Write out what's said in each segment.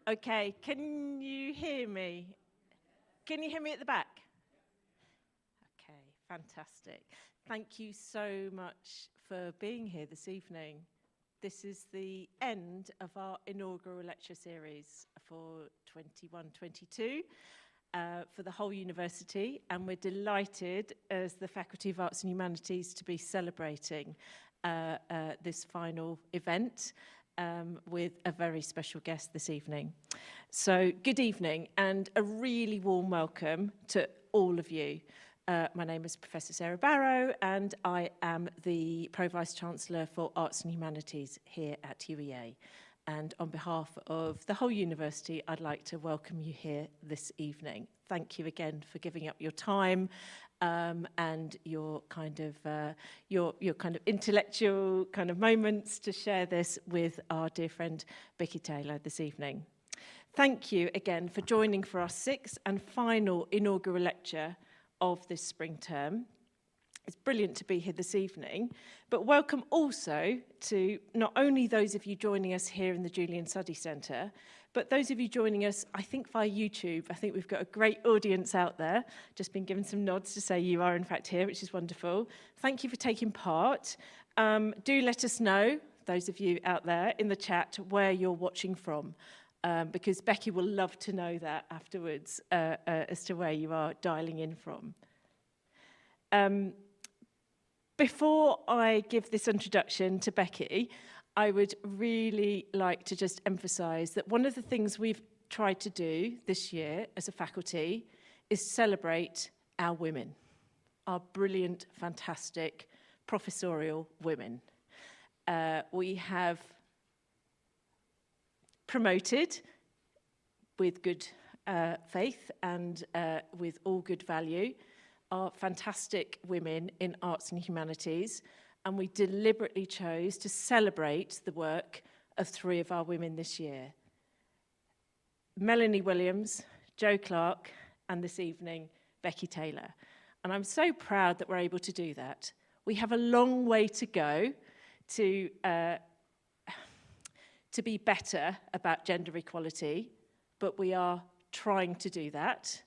Okay, can you hear me? Can you hear me at the back? Okay, fantastic. Thank you so much for being here this evening. This is the end of our inaugural lecture series for 21-22 for the whole university, and we're delighted as the Faculty of Arts and Humanities to be celebrating this final event with a very special guest this evening. So good evening and a really warm welcome to all of you. My name is Professor Sarah Barrow and I am the Pro-Vice-Chancellor for Arts and Humanities here at UEA. And on behalf of the whole university, I'd like to welcome you here this evening. Thank you again for giving up your time and your kind of intellectual kind of moments to share this with our dear friend Becky Taylor this evening. Thank you again for joining for our sixth and final inaugural lecture of this spring term. It's brilliant to be here this evening, but welcome also to not only those of you joining us here in the Julian Suddy Centre, but those of you joining us, I think, via YouTube. I think we've got a great audience out there. Just been given some nods to say you are, in fact, here, which is wonderful. Thank you for taking part. Do let us know, those of you out there in the chat, where you're watching from, because Becky will love to know that afterwards as to where you are dialing in from. Before I give this introduction to Becky, I would really like to just emphasise that one of the things we've tried to do this year as a faculty is celebrate our women, our brilliant, fantastic, professorial women. We have promoted with good faith and with all good value are fantastic women in arts and humanities, and we deliberately chose to celebrate the work of three of our women this year. Melanie Williams, Jo Clark, and this evening, Becky Taylor. And I'm so proud that we're able to do that. We have a long way to go to be better about gender equality, but we are trying to do that.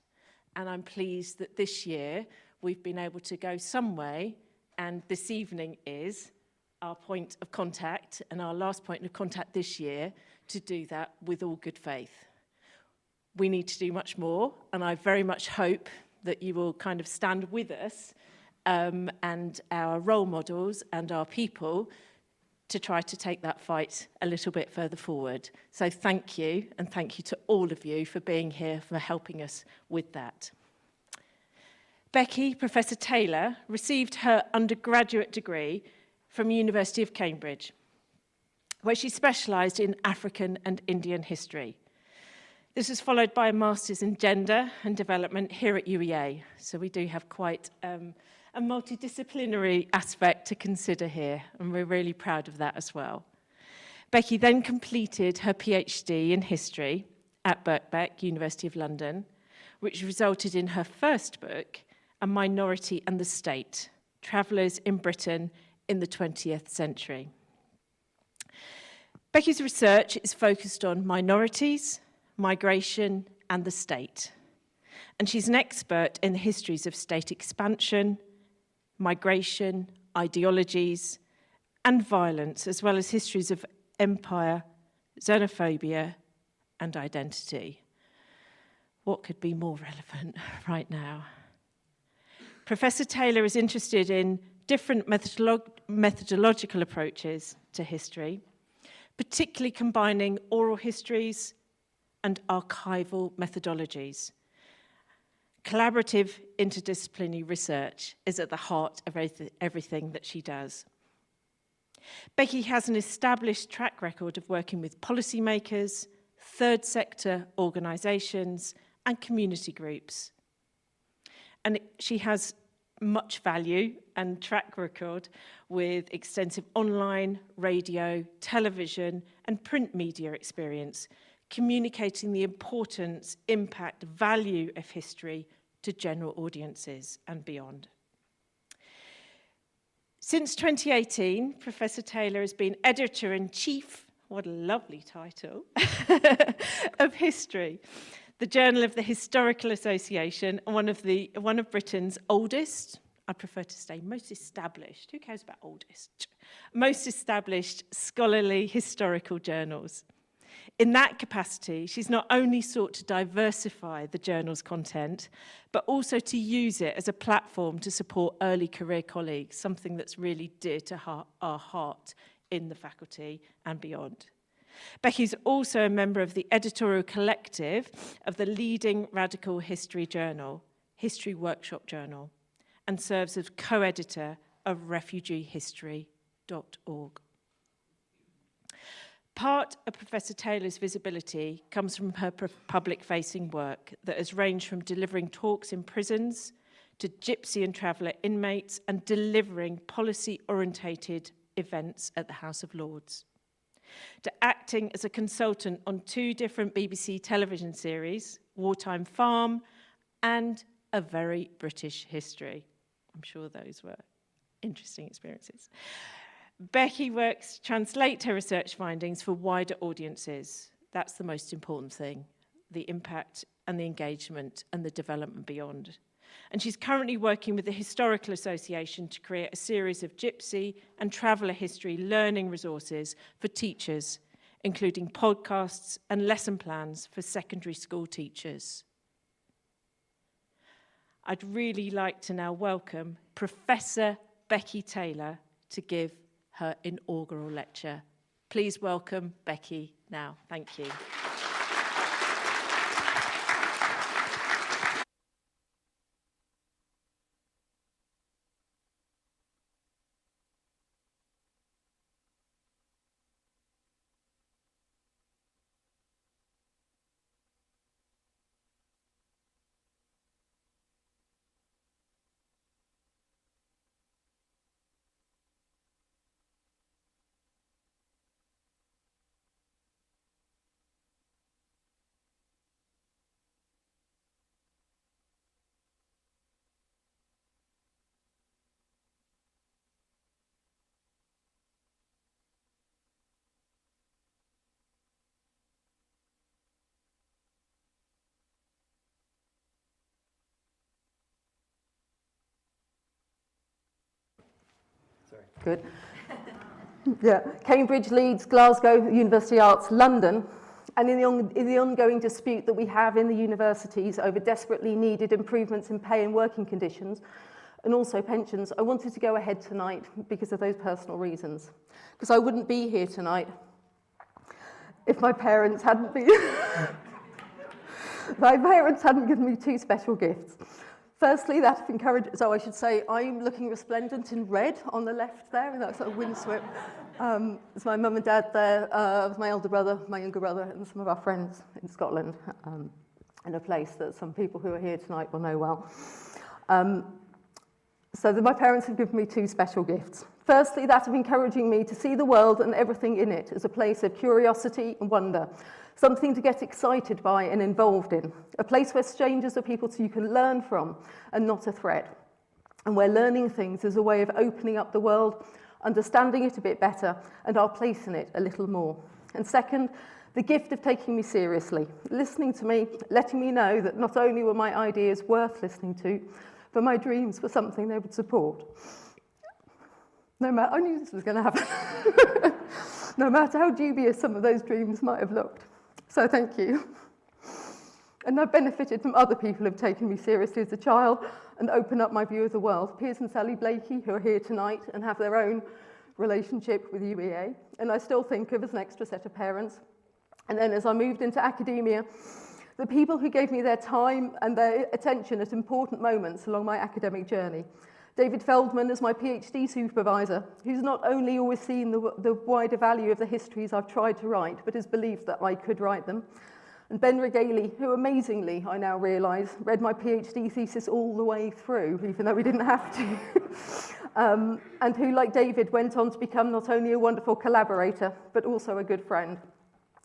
And I'm pleased that this year we've been able to go some way, and this evening is our point of contact and our last point of contact this year to do that with all good faith. We need to do much more, and I very much hope that you will kind of stand with us and our role models and our people to try to take that fight a little bit further forward. So thank you, and thank you to all of you for being here, for helping us with that. Becky, Professor Taylor, received her undergraduate degree from University of Cambridge, where she specialised in African and Indian history. This was followed by a Master's in Gender and Development here at UEA, so we do have quite a multidisciplinary aspect to consider here, and we're really proud of that as well. Becky then completed her PhD in history at Birkbeck, University of London, which resulted in her first book, A Minority and the State, Travellers in Britain in the 20th Century. Becky's research is focused on minorities, migration, and the state. And she's an expert in the histories of state expansion, migration, ideologies, and violence, as well as histories of empire, xenophobia, and identity. What could be more relevant right now? Professor Taylor is interested in different methodological approaches to history, particularly combining oral histories and archival methodologies. Collaborative interdisciplinary research is at the heart of everything that she does. Becky has an established track record of working with policymakers, third sector organisations, and community groups. And she has much value and track record with extensive online, radio, television, and print media experience, communicating the importance, impact, value of history to general audiences and beyond. Since 2018, Professor Taylor has been Editor-in-Chief what a lovely title, of history. The Journal of the Historical Association, one of Britain's oldest, I'd prefer to say most established, who cares about oldest? Most established scholarly historical journals. In that capacity, she's not only sought to diversify the journal's content, but also to use it as a platform to support early career colleagues, something that's really dear to our heart in the faculty and beyond. Becky's also a member of the editorial collective of the leading radical history journal, History Workshop Journal, and serves as co-editor of refugeehistory.org. Part of Professor Taylor's visibility comes from her public-facing work that has ranged from delivering talks in prisons to Gypsy and Traveller inmates and delivering policy-orientated events at the House of Lords, to acting as a consultant on 2 different BBC television series, Wartime Farm and A Very British History. I'm sure those were interesting experiences. Becky works to translate her research findings for wider audiences. That's the most important thing, the impact and the engagement and the development beyond. And she's currently working with the Historical Association to create a series of Gypsy and Traveller history learning resources for teachers, including podcasts and lesson plans for secondary school teachers. I'd really like to now welcome Professor Becky Taylor to give her inaugural lecture. Please welcome Becky now. Thank you. Good. Yeah, Cambridge, Leeds, Glasgow, University Arts, London, and in the ongoing dispute that we have in the universities over desperately needed improvements in pay and working conditions, and also pensions, I wanted to go ahead tonight because of those personal reasons. Because I wouldn't be here tonight if my parents hadn't been... my parents hadn't given me 2 special gifts. Firstly, that of encouragement, so I should say I'm looking resplendent in red on the left there, in that sort of windswept. There's my mum and dad there, with my elder brother, my younger brother, and some of our friends in Scotland, in a place that some people who are here tonight will know well. So my parents have given me 2 special gifts. Firstly, that of encouraging me to see the world and everything in it as a place of curiosity and wonder, something to get excited by and involved in, a place where strangers are people you can learn from and not a threat, and where learning things is a way of opening up the world, understanding it a bit better, and our place in it a little more. And second, the gift of taking me seriously, listening to me, letting me know that not only were my ideas worth listening to, but my dreams were something they would support. No matter, I knew this was going to happen. No matter how dubious some of those dreams might have looked. So thank you. And I've benefited from other people who have taken me seriously as a child and opened up my view of the world. Piers and Sally Blakey, who are here tonight and have their own relationship with UEA, and I still think of as an extra set of parents. And then as I moved into academia, the people who gave me their time and their attention at important moments along my academic journey. David Feldman is my PhD supervisor, who's not only always seen the wider value of the histories I've tried to write, but has believed that I could write them. And Ben Regaley, who amazingly, I now realise, read my PhD thesis all the way through, even though we didn't have to. And who, like David, went on to become not only a wonderful collaborator, but also a good friend.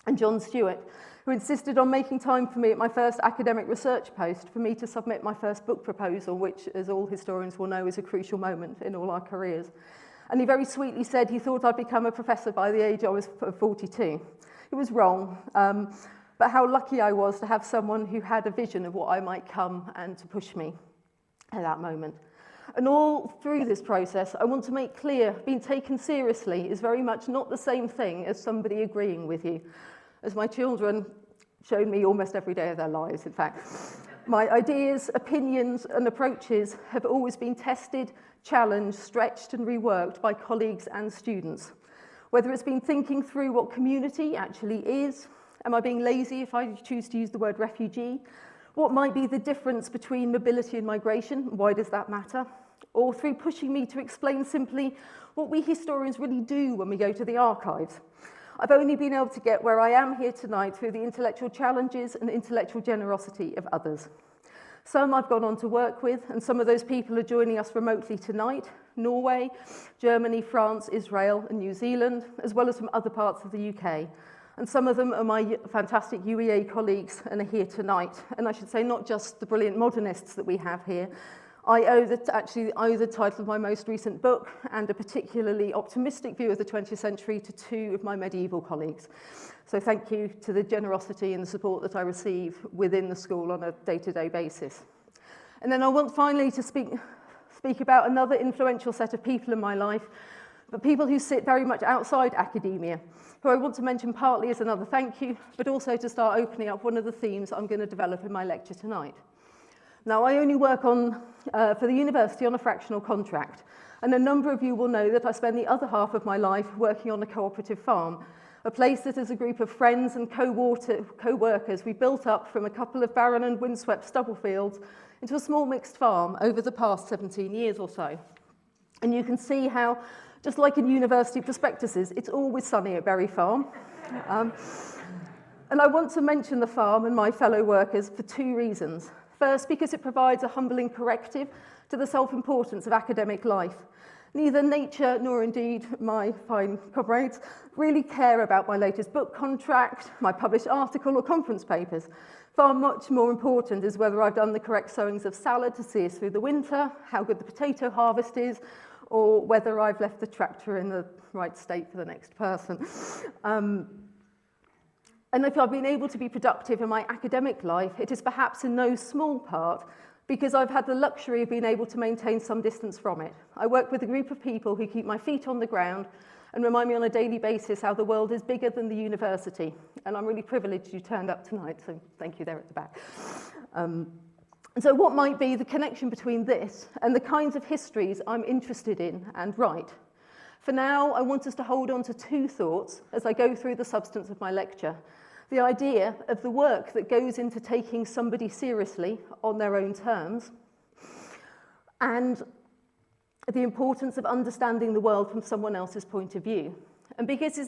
And John Stewart, who insisted on making time for me at my first academic research post for me to submit my first book proposal, which, as all historians will know, is a crucial moment in all our careers. And he very sweetly said he thought I'd become a professor by the age I was 42. It was wrong, but how lucky I was to have someone who had a vision of what I might come and to push me at that moment. And all through this process, I want to make clear, being taken seriously is very much not the same thing as somebody agreeing with you. As my children showed me almost every day of their lives, in fact. My ideas, opinions, and approaches have always been tested, challenged, stretched, and reworked by colleagues and students. Whether it's been thinking through what community actually is, am I being lazy if I choose to use the word refugee? What might be the difference between mobility and migration? Why does that matter? Or through pushing me to explain simply what we historians really do when we go to the archives. I've only been able to get where I am here tonight through the intellectual challenges and intellectual generosity of others. Some I've gone on to work with, and some of those people are joining us remotely tonight: Norway, Germany, France, Israel, and New Zealand, as well as from other parts of the UK. And some of them are my fantastic UEA colleagues and are here tonight. And I should say not just the brilliant modernists that we have here. I owe the title of my most recent book and a particularly optimistic view of the 20th century to two of my medieval colleagues. So thank you to the generosity and the support that I receive within the school on a day-to-day basis. And then I want finally to speak about another influential set of people in my life, but people who sit very much outside academia, who I want to mention partly as another thank you, but also to start opening up one of the themes I'm going to develop in my lecture tonight. Now, I only work for the university on a fractional contract, and a number of you will know that I spend the other half of my life working on a cooperative farm, a place that as a group of friends and co-workers we built up from a couple of barren and windswept stubble fields into a small mixed farm over the past 17 years or so. And you can see how, just like in university prospectuses, it's always sunny at Berry Farm. And I want to mention the farm and my fellow workers for two reasons. First, because it provides a humbling corrective to the self-importance of academic life. Neither nature nor indeed my fine comrades really care about my latest book contract, my published article or conference papers. Far much more important is whether I've done the correct sowings of salad to see us through the winter, how good the potato harvest is, or whether I've left the tractor in the right state for the next person. And if I've been able to be productive in my academic life, it is perhaps in no small part because I've had the luxury of being able to maintain some distance from it. I work with a group of people who keep my feet on the ground and remind me on a daily basis how the world is bigger than the university. And I'm really privileged you turned up tonight, so thank you there at the back. And so what might be the connection between this and the kinds of histories I'm interested in and write? For now, I want us to hold on to two thoughts as I go through the substance of my lecture. The idea of the work that goes into taking somebody seriously on their own terms, and the importance of understanding the world from someone else's point of view. And because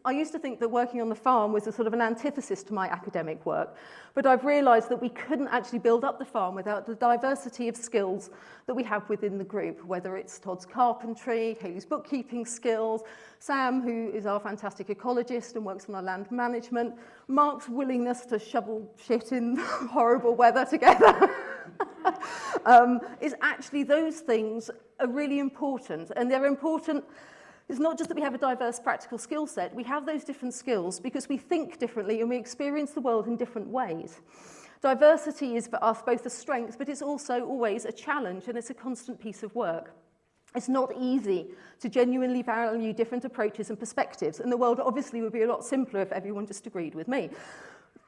I used to think that working on the farm was a sort of an antithesis to my academic work, but I've realised that we couldn't actually build up the farm without the diversity of skills that we have within the group, whether it's Todd's carpentry, Hayley's bookkeeping skills, Sam, who is our fantastic ecologist and works on our land management, Mark's willingness to shovel shit in horrible weather together. Is actually those things are really important, and they're important. It's not just that we have a diverse practical skill set, we have those different skills because we think differently and we experience the world in different ways. Diversity is for us both a strength, but it's also always a challenge and it's a constant piece of work. It's not easy to genuinely value different approaches and perspectives, and the world obviously would be a lot simpler if everyone just agreed with me.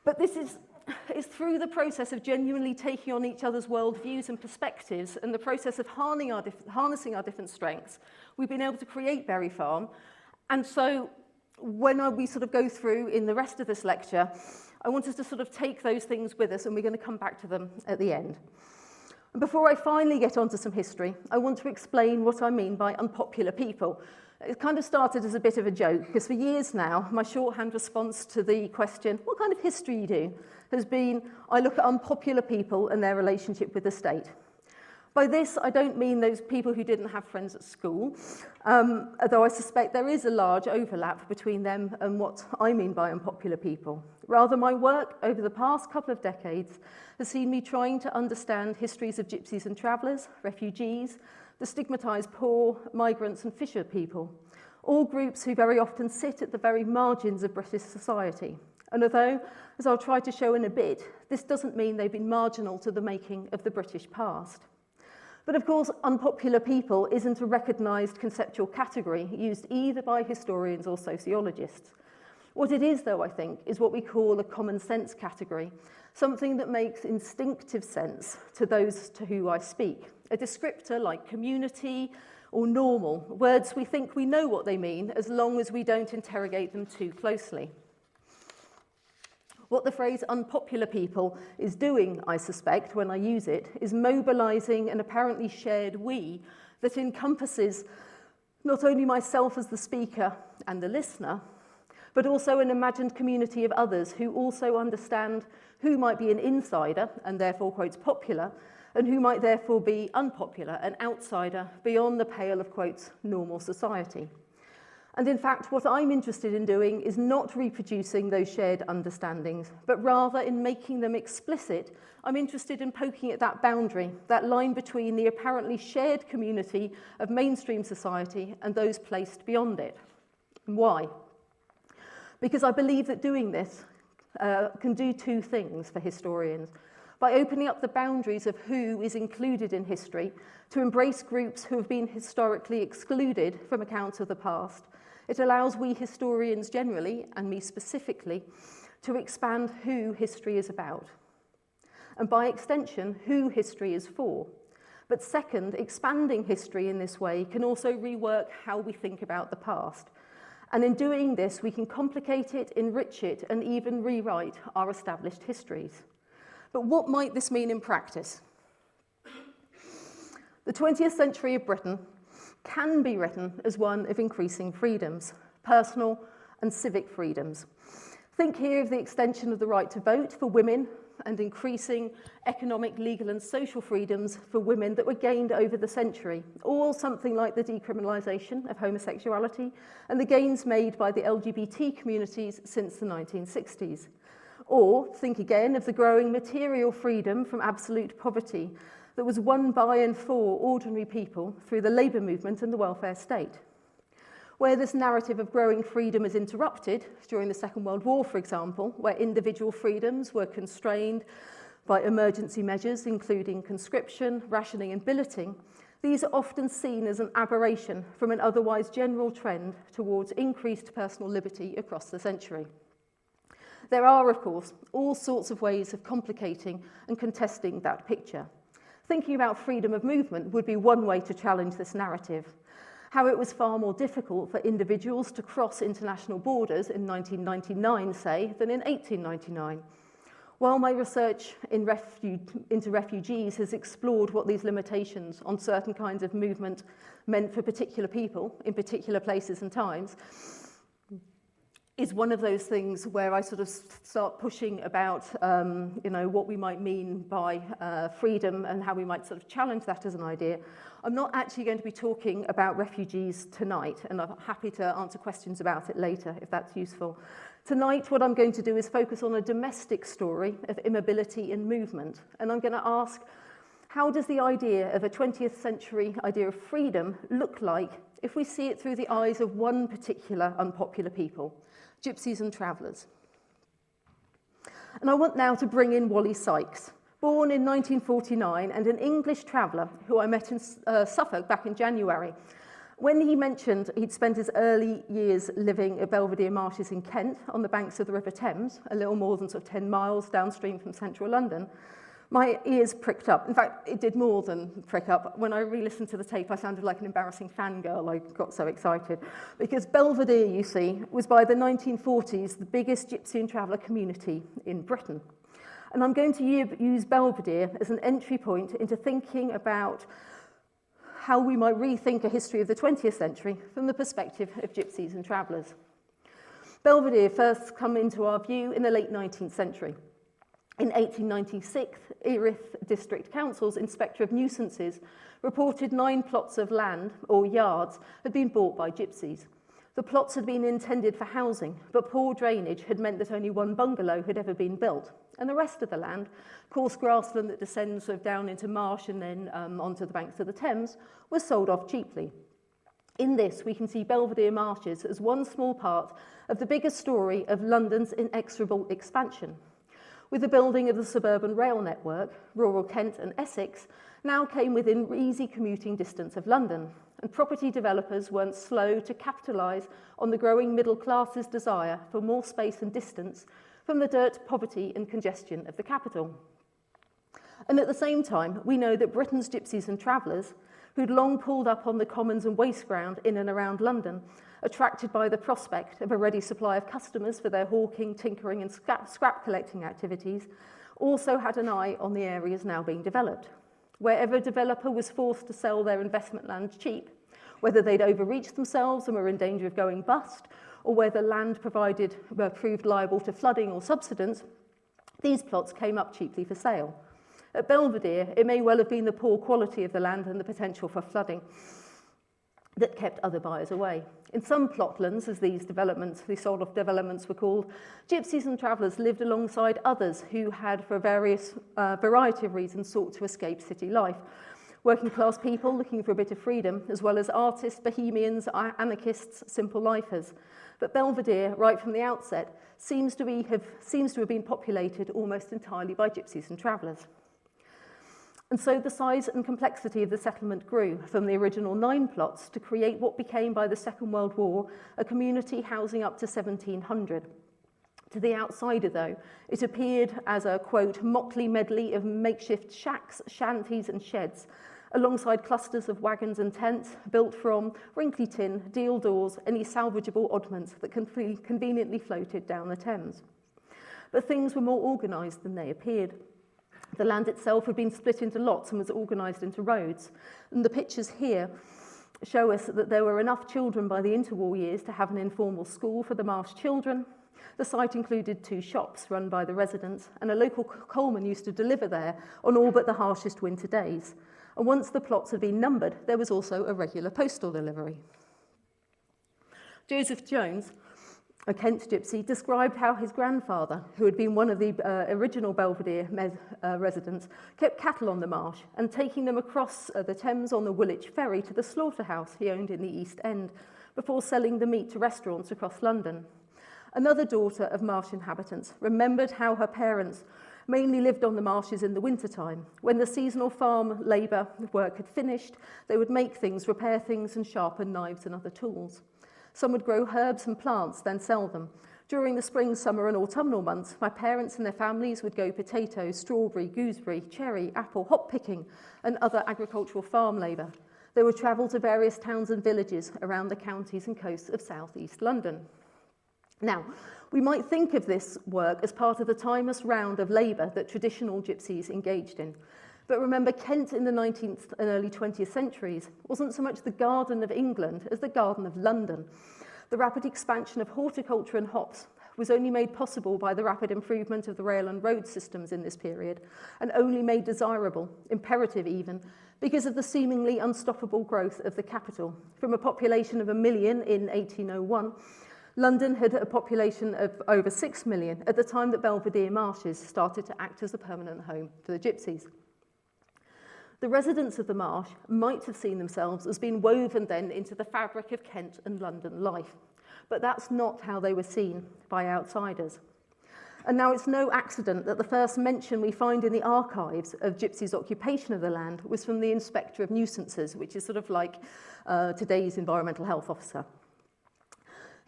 But it's through the process of genuinely taking on each other's worldviews and perspectives and the process of harnessing our different strengths, we've been able to create Berry Farm. And so when we sort of go through in the rest of this lecture, I want us to sort of take those things with us, and we're going to come back to them at the end. And before I finally get onto some history, I want to explain what I mean by unpopular people. It kind of started as a bit of a joke, because for years now, my shorthand response to the question, what kind of history you do, has been, I look at unpopular people and their relationship with the state. By this, I don't mean those people who didn't have friends at school, although I suspect there is a large overlap between them and what I mean by unpopular people. Rather, my work over the past couple of decades has seen me trying to understand histories of gypsies and travellers, refugees, the stigmatised poor, migrants and fisher people, all groups who very often sit at the very margins of British society. And although, as I'll try to show in a bit, this doesn't mean they've been marginal to the making of the British past. But of course, unpopular people isn't a recognised conceptual category used either by historians or sociologists. What it is, though, I think, is what we call a common sense category, something that makes instinctive sense to those to whom I speak. A descriptor like community or normal, words we think we know what they mean as long as we don't interrogate them too closely. What the phrase unpopular people is doing, I suspect, when I use it, is mobilising an apparently shared we that encompasses not only myself as the speaker and the listener, but also an imagined community of others who also understand who might be an insider and therefore, quotes, popular, and who might therefore be unpopular, an outsider beyond the pale of, quotes, normal society. And in fact, what I'm interested in doing is not reproducing those shared understandings, but rather in making them explicit. I'm interested in poking at that boundary, that line between the apparently shared community of mainstream society and those placed beyond it. And why? Because I believe that doing this can do two things for historians. By opening up the boundaries of who is included in history to embrace groups who have been historically excluded from accounts of the past, it allows we historians generally, and me specifically, to expand who history is about. And by extension, who history is for. But second, expanding history in this way can also rework how we think about the past. And in doing this, we can complicate it, enrich it, and even rewrite our established histories. But what might this mean in practice? The 20th century of Britain can be written as one of increasing freedoms, personal and civic freedoms. Think here of the extension of the right to vote for women and increasing economic, legal and social freedoms for women that were gained over the century, all something like the decriminalisation of homosexuality and the gains made by the LGBT communities since the 1960s. Or think again of the growing material freedom from absolute poverty that was won by and for ordinary people through the labour movement and the welfare state. Where this narrative of growing freedom is interrupted, during the Second World War, for example, where individual freedoms were constrained by emergency measures, including conscription, rationing and billeting, these are often seen as an aberration from an otherwise general trend towards increased personal liberty across the century. There are, of course, all sorts of ways of complicating and contesting that picture. Thinking about freedom of movement would be one way to challenge this narrative. How it was far more difficult for individuals to cross international borders in 1999, say, than in 1899. While my research into refugees has explored what these limitations on certain kinds of movement meant for particular people in particular places and times, is one of those things where I sort of start pushing about, what we might mean by freedom and how we might sort of challenge that as an idea. I'm not actually going to be talking about refugees tonight, and I'm happy to answer questions about it later if that's useful. Tonight, what I'm going to do is focus on a domestic story of immobility and movement, and I'm going to ask, how does the idea of a 20th century idea of freedom look like if we see it through the eyes of one particular unpopular people? Gypsies and Travellers. And I want now to bring in Wally Sykes, born in 1949 and an English traveller who I met in Suffolk back in January. When he mentioned he'd spent his early years living at Belvedere marshes in Kent on the banks of the River Thames, a little more than sort of 10 miles downstream from central London, my ears pricked up. In fact, it did more than prick up. When I re-listened to the tape, I sounded like an embarrassing fangirl. I got so excited. Because Belvedere, you see, was by the 1940s the biggest gypsy and traveller community in Britain. And I'm going to use Belvedere as an entry point into thinking about how we might rethink a history of the 20th century from the perspective of gypsies and travellers. Belvedere first come into our view in the late 19th century. In 1896, Erith District Council's Inspector of Nuisances reported 9 plots of land, or yards, had been bought by gypsies. The plots had been intended for housing, but poor drainage had meant that only one bungalow had ever been built, and the rest of the land, coarse grassland that descends sort of down into marsh and then onto the banks of the Thames, was sold off cheaply. In this, we can see Belvedere marshes as one small part of the bigger story of London's inexorable expansion. With the building of the suburban rail network, rural Kent and Essex now came within easy commuting distance of London, and property developers weren't slow to capitalise on the growing middle class's desire for more space and distance from the dirt, poverty and congestion of the capital. And at the same time, we know that Britain's gypsies and travellers, who'd long pulled up on the commons and waste ground in and around London, attracted by the prospect of a ready supply of customers for their hawking, tinkering and scrap collecting activities, also had an eye on the areas now being developed. Wherever a developer was forced to sell their investment land cheap, whether they'd overreached themselves and were in danger of going bust, or whether land proved liable to flooding or subsidence, these plots came up cheaply for sale. At Belvedere, it may well have been the poor quality of the land and the potential for flooding that kept other buyers away. In some plotlands, as these sort of developments were called, gypsies and travellers lived alongside others who had, for a variety of reasons, sought to escape city life. Working class people looking for a bit of freedom, as well as artists, bohemians, anarchists, simple lifers. But Belvedere, right from the outset, seems to have been populated almost entirely by gypsies and travellers. And so the size and complexity of the settlement grew from the original 9 plots to create what became, by the Second World War, a community housing up to 1,700. To the outsider, though, it appeared as a, quote, motley medley of makeshift shacks, shanties and sheds, alongside clusters of wagons and tents built from wrinkly tin, deal doors, any salvageable oddments that conveniently floated down the Thames. But things were more organised than they appeared. The land itself had been split into lots and was organised into roads. And the pictures here show us that there were enough children by the interwar years to have an informal school for the Marsh children. The site included 2 shops run by the residents, and a local coalman used to deliver there on all but the harshest winter days. And once the plots had been numbered, there was also a regular postal delivery. Joseph Jones, a Kent gypsy, described how his grandfather, who had been one of the original Belvedere residents, kept cattle on the marsh and taking them across the Thames on the Woolwich ferry to the slaughterhouse he owned in the East End, before selling the meat to restaurants across London. Another daughter of marsh inhabitants remembered how her parents mainly lived on the marshes in the wintertime. When the seasonal farm labour work had finished, they would make things, repair things and sharpen knives and other tools. Some would grow herbs and plants, then sell them. During the spring, summer and autumnal months, my parents and their families would go potatoes, strawberry, gooseberry, cherry, apple, hop picking and other agricultural farm labour. They would travel to various towns and villages around the counties and coasts of South East London. Now, we might think of this work as part of the timeless round of labour that traditional gypsies engaged in. But remember, Kent in the 19th and early 20th centuries wasn't so much the Garden of England as the Garden of London. The rapid expansion of horticulture and hops was only made possible by the rapid improvement of the rail and road systems in this period, and only made desirable, imperative even, because of the seemingly unstoppable growth of the capital. From a population of 1 million in 1801, London had a population of over 6 million at the time that Belvedere Marshes started to act as a permanent home for the gypsies. The residents of the marsh might have seen themselves as being woven then into the fabric of Kent and London life, but that's not how they were seen by outsiders. And now it's no accident that the first mention we find in the archives of gypsies' occupation of the land was from the Inspector of Nuisances, which is sort of like today's environmental health officer.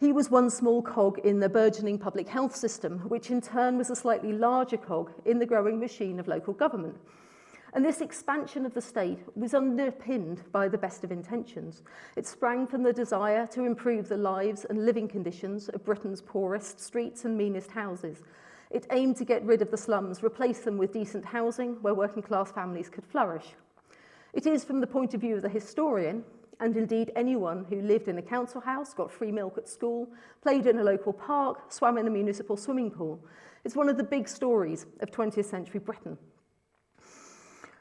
He was one small cog in the burgeoning public health system, which in turn was a slightly larger cog in the growing machine of local government. And this expansion of the state was underpinned by the best of intentions. It sprang from the desire to improve the lives and living conditions of Britain's poorest streets and meanest houses. It aimed to get rid of the slums, replace them with decent housing where working class families could flourish. It is, from the point of view of the historian, and indeed anyone who lived in a council house, got free milk at school, played in a local park, swam in a municipal swimming pool, it's one of the big stories of 20th century Britain.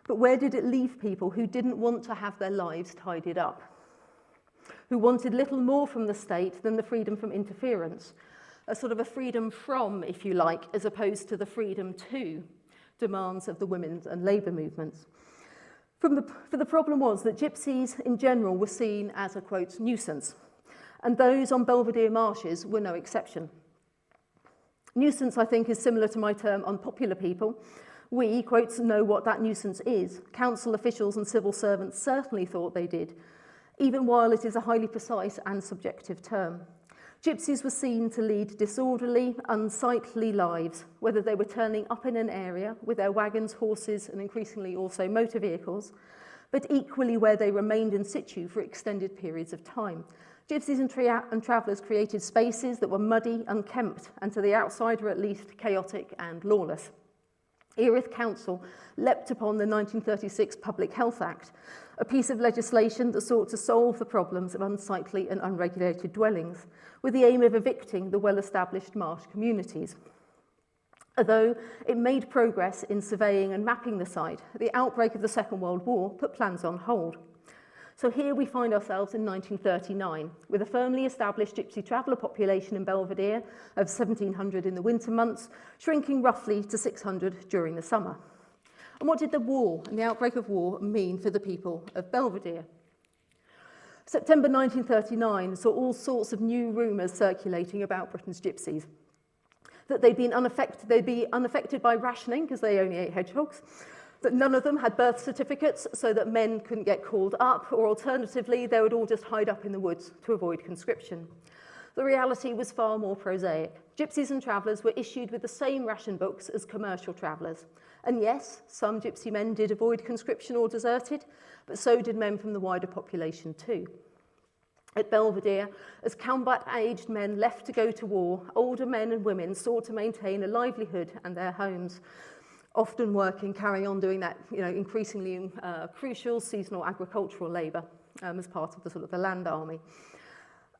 But where did it leave people who didn't want to have their lives tidied up? who wanted little more from the state than the freedom from interference, a sort of a freedom from, if you like, as opposed to the freedom to demands of the women's and labour movements. For the problem was that gypsies in general were seen as a, quote, nuisance, and those on Belvedere marshes were no exception. Nuisance, I think, is similar to my term unpopular people. We, quotes, know what that nuisance is. Council officials and civil servants certainly thought they did, even while it is a highly precise and subjective term. Gypsies were seen to lead disorderly, unsightly lives, whether they were turning up in an area with their wagons, horses, and increasingly also motor vehicles, but equally where they remained in situ for extended periods of time. Gypsies and travellers created spaces that were muddy, unkempt, and to the outsider at least, chaotic and lawless. Erith Council leapt upon the 1936 Public Health Act, a piece of legislation that sought to solve the problems of unsightly and unregulated dwellings, with the aim of evicting the well-established marsh communities. Although it made progress in surveying and mapping the site, the outbreak of the Second World War put plans on hold. So here we find ourselves in 1939, with a firmly established gypsy traveller population in Belvedere of 1,700 in the winter months, shrinking roughly to 600 during the summer. And what did the war and the outbreak of war mean for the people of Belvedere? September 1939 saw all sorts of new rumours circulating about Britain's gypsies. That they'd be unaffected by rationing because they only ate hedgehogs, that none of them had birth certificates so that men couldn't get called up, or alternatively, they would all just hide up in the woods to avoid conscription. The reality was far more prosaic. Gypsies and travellers were issued with the same ration books as commercial travellers. And yes, some gypsy men did avoid conscription or deserted, but so did men from the wider population too. At Belvedere, as combat-aged men left to go to war, older men and women sought to maintain a livelihood and their homes, often working, carrying on doing that, increasingly crucial seasonal agricultural labour as part of the sort of the land army.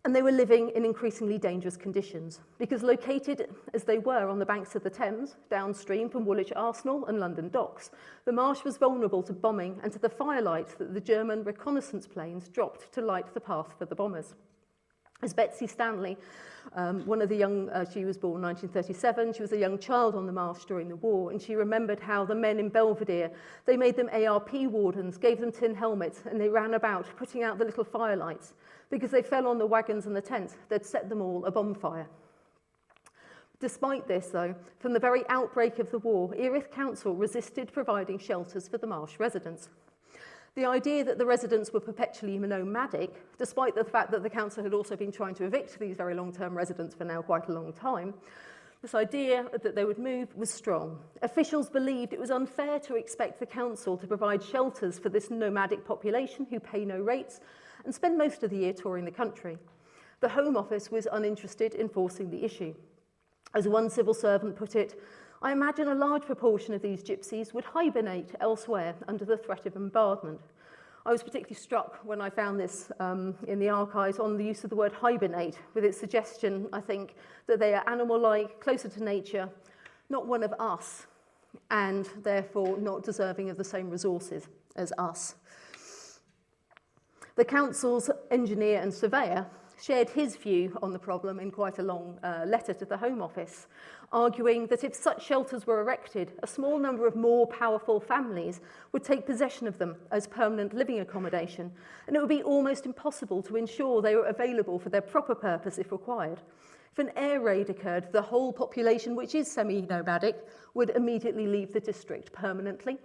And they were living in increasingly dangerous conditions because located as they were on the banks of the Thames, downstream from Woolwich Arsenal and London docks, the marsh was vulnerable to bombing and to the firelight that the German reconnaissance planes dropped to light the path for the bombers. As Betsy Stanley, one of the young, she was born in 1937, she was a young child on the marsh during the war, and she remembered how the men in Belvedere, they made them ARP wardens, gave them tin helmets, and they ran about putting out the little firelights. Because they fell on the wagons and the tents, they'd set them all a bonfire. Despite this, though, from the very outbreak of the war, Erith Council resisted providing shelters for the marsh residents. The idea that the residents were perpetually nomadic, despite the fact that the council had also been trying to evict these very long-term residents for now quite a long time, this idea that they would move was strong. Officials believed it was unfair to expect the council to provide shelters for this nomadic population who pay no rates and spend most of the year touring the country. The Home Office was uninterested in forcing the issue. As one civil servant put it, I imagine a large proportion of these gypsies would hibernate elsewhere under the threat of bombardment. I was particularly struck when I found this in the archives on the use of the word hibernate, with its suggestion, I think, that they are animal-like, closer to nature, not one of us, and therefore not deserving of the same resources as us. The council's engineer and surveyor shared his view on the problem in quite a long letter to the Home Office, arguing that if such shelters were erected, a small number of more powerful families would take possession of them as permanent living accommodation, and it would be almost impossible to ensure they were available for their proper purpose if required. If an air raid occurred, the whole population, which is semi-nomadic, would immediately leave the district permanently,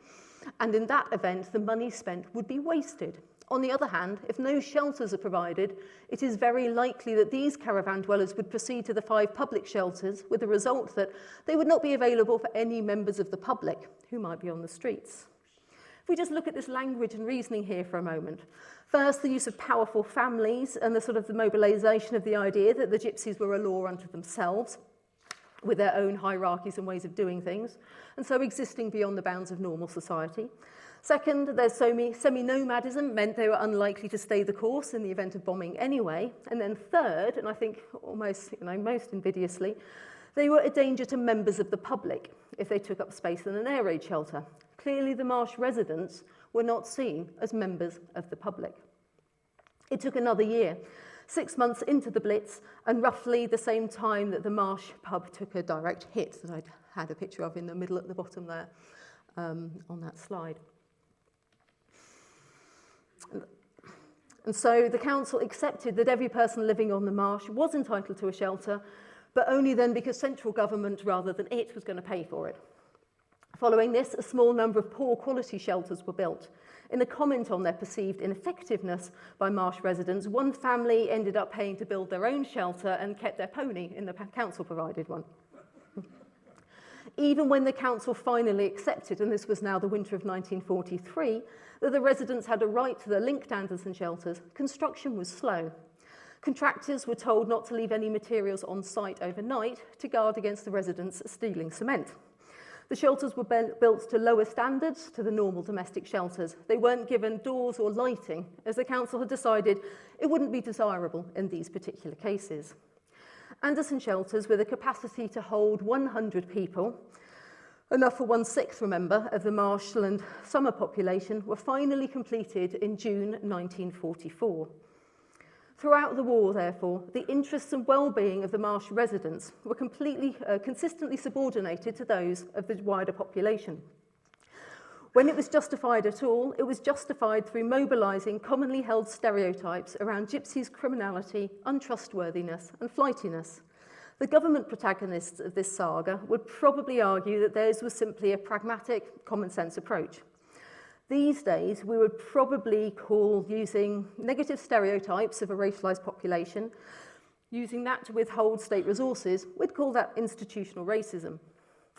and in that event, the money spent would be wasted. On the other hand, if no shelters are provided, it is very likely that these caravan dwellers would proceed to the 5 public shelters, with the result that they would not be available for any members of the public who might be on the streets. If we just look at this language and reasoning here for a moment, first, the use of powerful families and the mobilisation of the idea that the gypsies were a law unto themselves, with their own hierarchies and ways of doing things, and so existing beyond the bounds of normal society. Second, their semi-nomadism meant they were unlikely to stay the course in the event of bombing anyway. And then third, and I think almost most invidiously, they were a danger to members of the public if they took up space in an air raid shelter. Clearly, the marsh residents were not seen as members of the public. It took another year, 6 months into the Blitz, and roughly the same time that the Marsh pub took a direct hit that I'd had a picture of in the middle at the bottom there on that slide. And so the council accepted that every person living on the Marsh was entitled to a shelter, but only then because central government, rather than it, was going to pay for it. Following this, a small number of poor quality shelters were built. In a comment on their perceived ineffectiveness by Marsh residents, one family ended up paying to build their own shelter and kept their pony in the council-provided one. Even when the council finally accepted, and this was now the winter of 1943, that the residents had a right to the linked Anderson shelters, construction was slow. Contractors were told not to leave any materials on site overnight to guard against the residents stealing cement. The shelters were built to lower standards to the normal domestic shelters. They weren't given doors or lighting, as the council had decided it wouldn't be desirable in these particular cases. Anderson shelters, with a capacity to hold 100 people, enough for 1/6, remember, of the marshland summer population, were finally completed in June 1944. Throughout the war, therefore, the interests and well-being of the Marsh residents were consistently subordinated to those of the wider population. When it was justified at all, it was justified through mobilising commonly held stereotypes around gypsies' criminality, untrustworthiness and flightiness. The government protagonists of this saga would probably argue that theirs was simply a pragmatic, common-sense approach. These days, we would probably call using negative stereotypes of a racialised population, using that to withhold state resources, we'd call that institutional racism.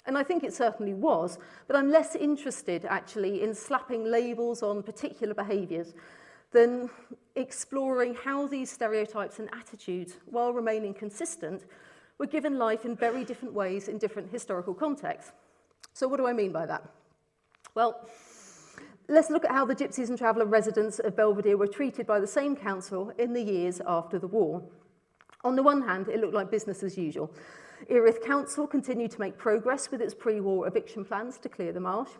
And I think it certainly was, but I'm less interested actually in slapping labels on particular behaviours than exploring how these stereotypes and attitudes, while remaining consistent, were given life in very different ways in different historical contexts. So what do I mean by that? Well, let's look at how the Gypsies and Traveller residents of Belvedere were treated by the same council in the years after the war. On the one hand, it looked like business as usual. Erith Council continued to make progress with its pre-war eviction plans to clear the marsh.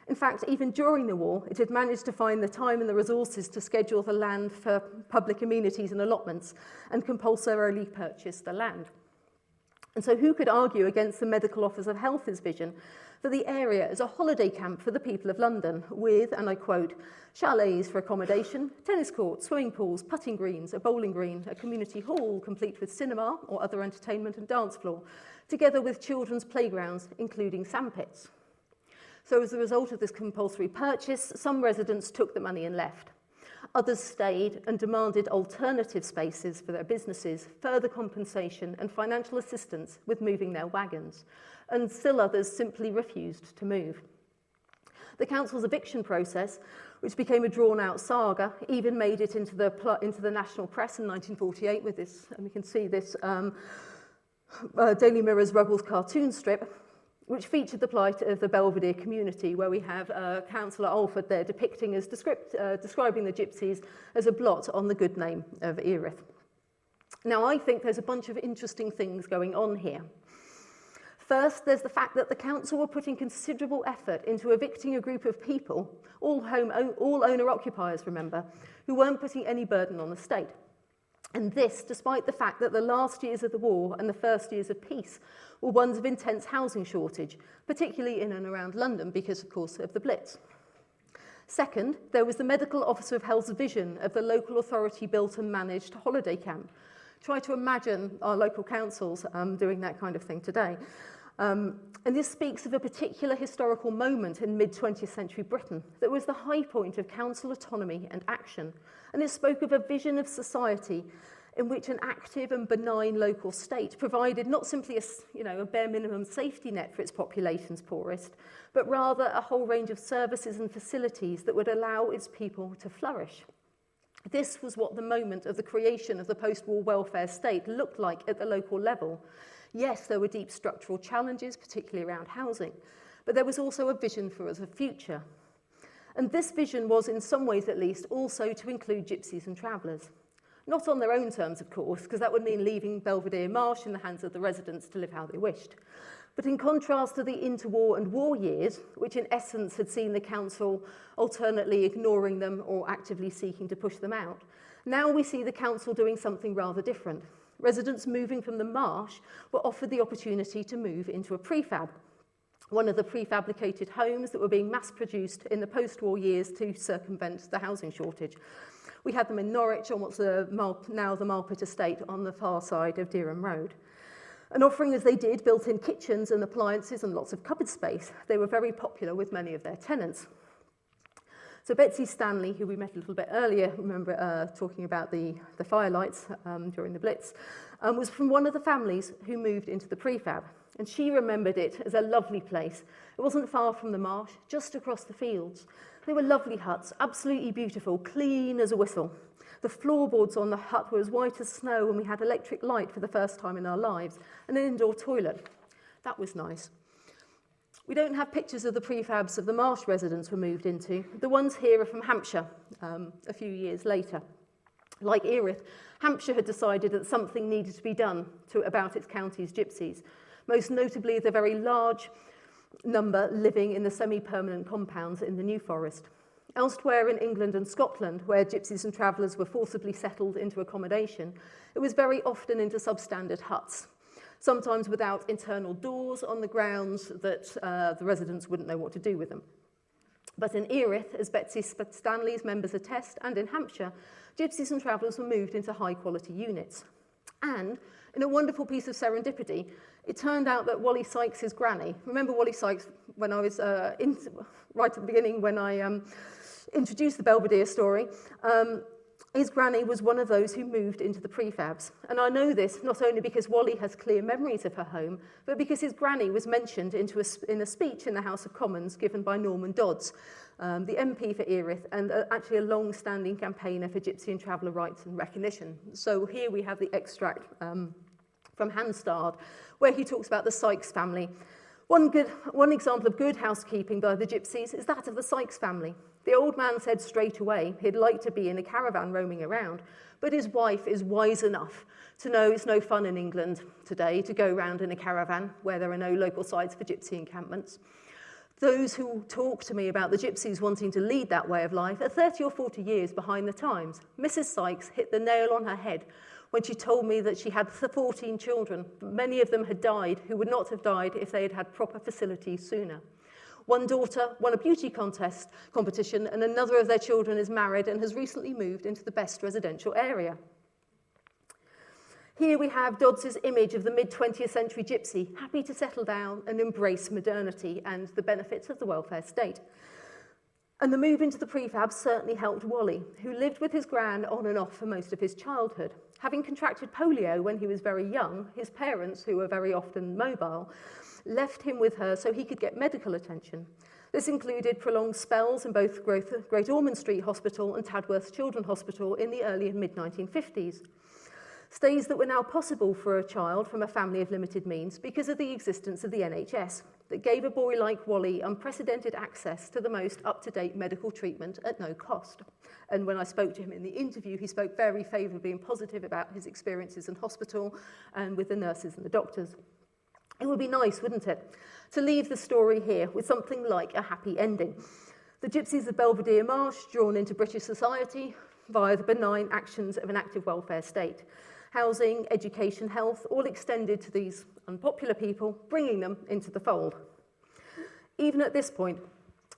In fact, even during the war, it had managed to find the time and the resources to schedule the land for public amenities and allotments and compulsorily purchase the land. And so who could argue against the Medical Office of Health's vision for the area as a holiday camp for the people of London with, and I quote, chalets for accommodation, tennis courts, swimming pools, putting greens, a bowling green, a community hall complete with cinema or other entertainment and dance floor, together with children's playgrounds, including sandpits. So as a result of this compulsory purchase, some residents took the money and left. Others stayed and demanded alternative spaces for their businesses, further compensation and financial assistance with moving their wagons. And still others simply refused to move. The council's eviction process, which became a drawn-out saga, even made it into the national press in 1948 with this, and we can see this Daily Mirror's Ruggles cartoon strip, which featured the plight of the Belvedere community, where we have Councillor Alford there depicting as describing the Gypsies as a blot on the good name of Erith. Now, I think there's a bunch of interesting things going on here. First, there's the fact that the council were putting considerable effort into evicting a group of people, all owner-occupiers, remember, who weren't putting any burden on the state. And this, despite the fact that the last years of the war and the first years of peace were ones of intense housing shortage, particularly in and around London because, of course, of the Blitz. Second, there was the Medical Officer of Health's vision of the local authority built and managed holiday camp. Try to imagine our local councils doing that kind of thing today. And this speaks of a particular historical moment in mid-20th century Britain that was the high point of council autonomy and action. And it spoke of a vision of society in which an active and benign local state provided not simply a bare minimum safety net for its population's poorest, but rather a whole range of services and facilities that would allow its people to flourish. This was what the moment of the creation of the post-war welfare state looked like at the local level. Yes, there were deep structural challenges, particularly around housing, but there was also a vision for the future. And this vision was, in some ways at least, also to include Gypsies and Travellers. Not on their own terms, of course, because that would mean leaving Belvedere Marsh in the hands of the residents to live how they wished. But in contrast to the interwar and war years, which in essence had seen the council alternately ignoring them or actively seeking to push them out, Now we see the council doing something rather different. Residents moving from the marsh were offered the opportunity to move into a prefab, one of the prefabricated homes that were being mass-produced in the post-war years to circumvent the housing shortage. We had them in Norwich on what's now the Marpet estate on the far side of Dereham Road. And offering, as they did, built-in kitchens and appliances and lots of cupboard space, they were very popular with many of their tenants. So Betsy Stanley, who we met a little bit earlier, remember talking about the firelights during the Blitz, was from one of the families who moved into the prefab. And she remembered it as a lovely place. It wasn't far from the marsh, just across the fields. They were lovely huts, absolutely beautiful, clean as a whistle. The floorboards on the hut were as white as snow, and we had electric light for the first time in our lives, and an indoor toilet. That was nice. We don't have pictures of the prefabs of the marsh residents were moved into. The ones here are from Hampshire, a few years later. Like Erith, Hampshire had decided that something needed to be done about its county's gypsies, most notably the very large number living in the semi-permanent compounds in the New Forest. Elsewhere in England and Scotland, where gypsies and travellers were forcibly settled into accommodation, it was very often into substandard huts, sometimes without internal doors on the grounds that the residents wouldn't know what to do with them. But in Erith, as Betsy Stanley's members attest, and in Hampshire, gypsies and travellers were moved into high-quality units. And in a wonderful piece of serendipity, it turned out that Wally Sykes' granny, remember Wally Sykes when I was right at the beginning when I introduced the Belvedere story, his granny was one of those who moved into the prefabs. And I know this not only because Wally has clear memories of her home, but because his granny was mentioned in a speech in the House of Commons given by Norman Dodds, the MP for Erith, and actually a long-standing campaigner for gypsy and traveller rights and recognition. So here we have the extract from Hansard, where he talks about the Sykes family. One example of good housekeeping by the gypsies is that of the Sykes family. The old man said straight away he'd like to be in a caravan roaming around, but his wife is wise enough to know it's no fun in England today to go round in a caravan where there are no local sites for gypsy encampments. Those who talk to me about the gypsies wanting to lead that way of life are 30 or 40 years behind the times. Mrs. Sykes hit the nail on her head when she told me that she had 14 children. Many of them had died who would not have died if they had had proper facilities sooner. One daughter won a beauty competition, and another of their children is married and has recently moved into the best residential area. Here we have Dodds's image of the mid-20th century gypsy, happy to settle down and embrace modernity and the benefits of the welfare state. And the move into the prefab certainly helped Wally, who lived with his gran on and off for most of his childhood. Having contracted polio when he was very young, his parents, who were very often mobile, left him with her so he could get medical attention. This included prolonged spells in both Great Ormond Street Hospital and Tadworth Children's Hospital in the early and mid-1950s. Stays that were now possible for a child from a family of limited means because of the existence of the NHS that gave a boy like Wally unprecedented access to the most up-to-date medical treatment at no cost. And when I spoke to him in the interview, he spoke very favourably and positive about his experiences in hospital and with the nurses and the doctors. It would be nice, wouldn't it, to leave the story here with something like a happy ending. The gypsies of Belvedere Marsh drawn into British society via the benign actions of an active welfare state. Housing, education, health, all extended to these unpopular people, bringing them into the fold. Even at this point,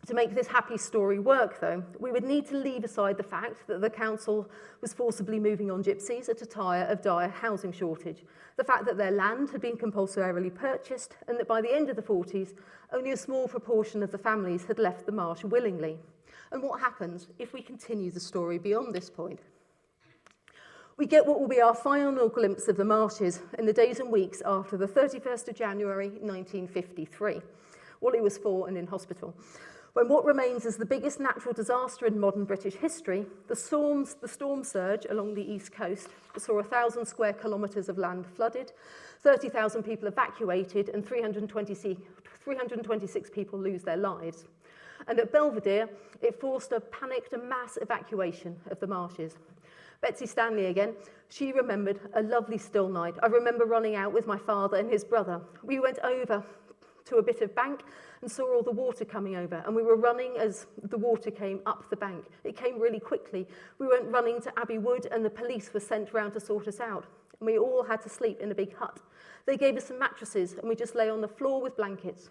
to make this happy story work, though, we would need to leave aside the fact that the council was forcibly moving on gypsies at a time of dire housing shortage, the fact that their land had been compulsorily purchased, and that by the end of the 40s, only a small proportion of the families had left the marsh willingly. And what happens if we continue the story beyond this point? We get what will be our final glimpse of the marshes in the days and weeks after the 31st of January 1953. Wally was 4 and in hospital. When what remains as the biggest natural disaster in modern British history, the storm surge along the east coast saw 1,000 square kilometres of land flooded, 30,000 people evacuated, and 326 people lose their lives. And at Belvedere, it forced a panicked and mass evacuation of the marshes. Betsy Stanley again, she remembered a lovely still night. I remember running out with my father and his brother. We went over to a bit of bank and saw all the water coming over. And we were running as the water came up the bank. It came really quickly. We went running to Abbey Wood and the police were sent round to sort us out. And we all had to sleep in a big hut. They gave us some mattresses and we just lay on the floor with blankets.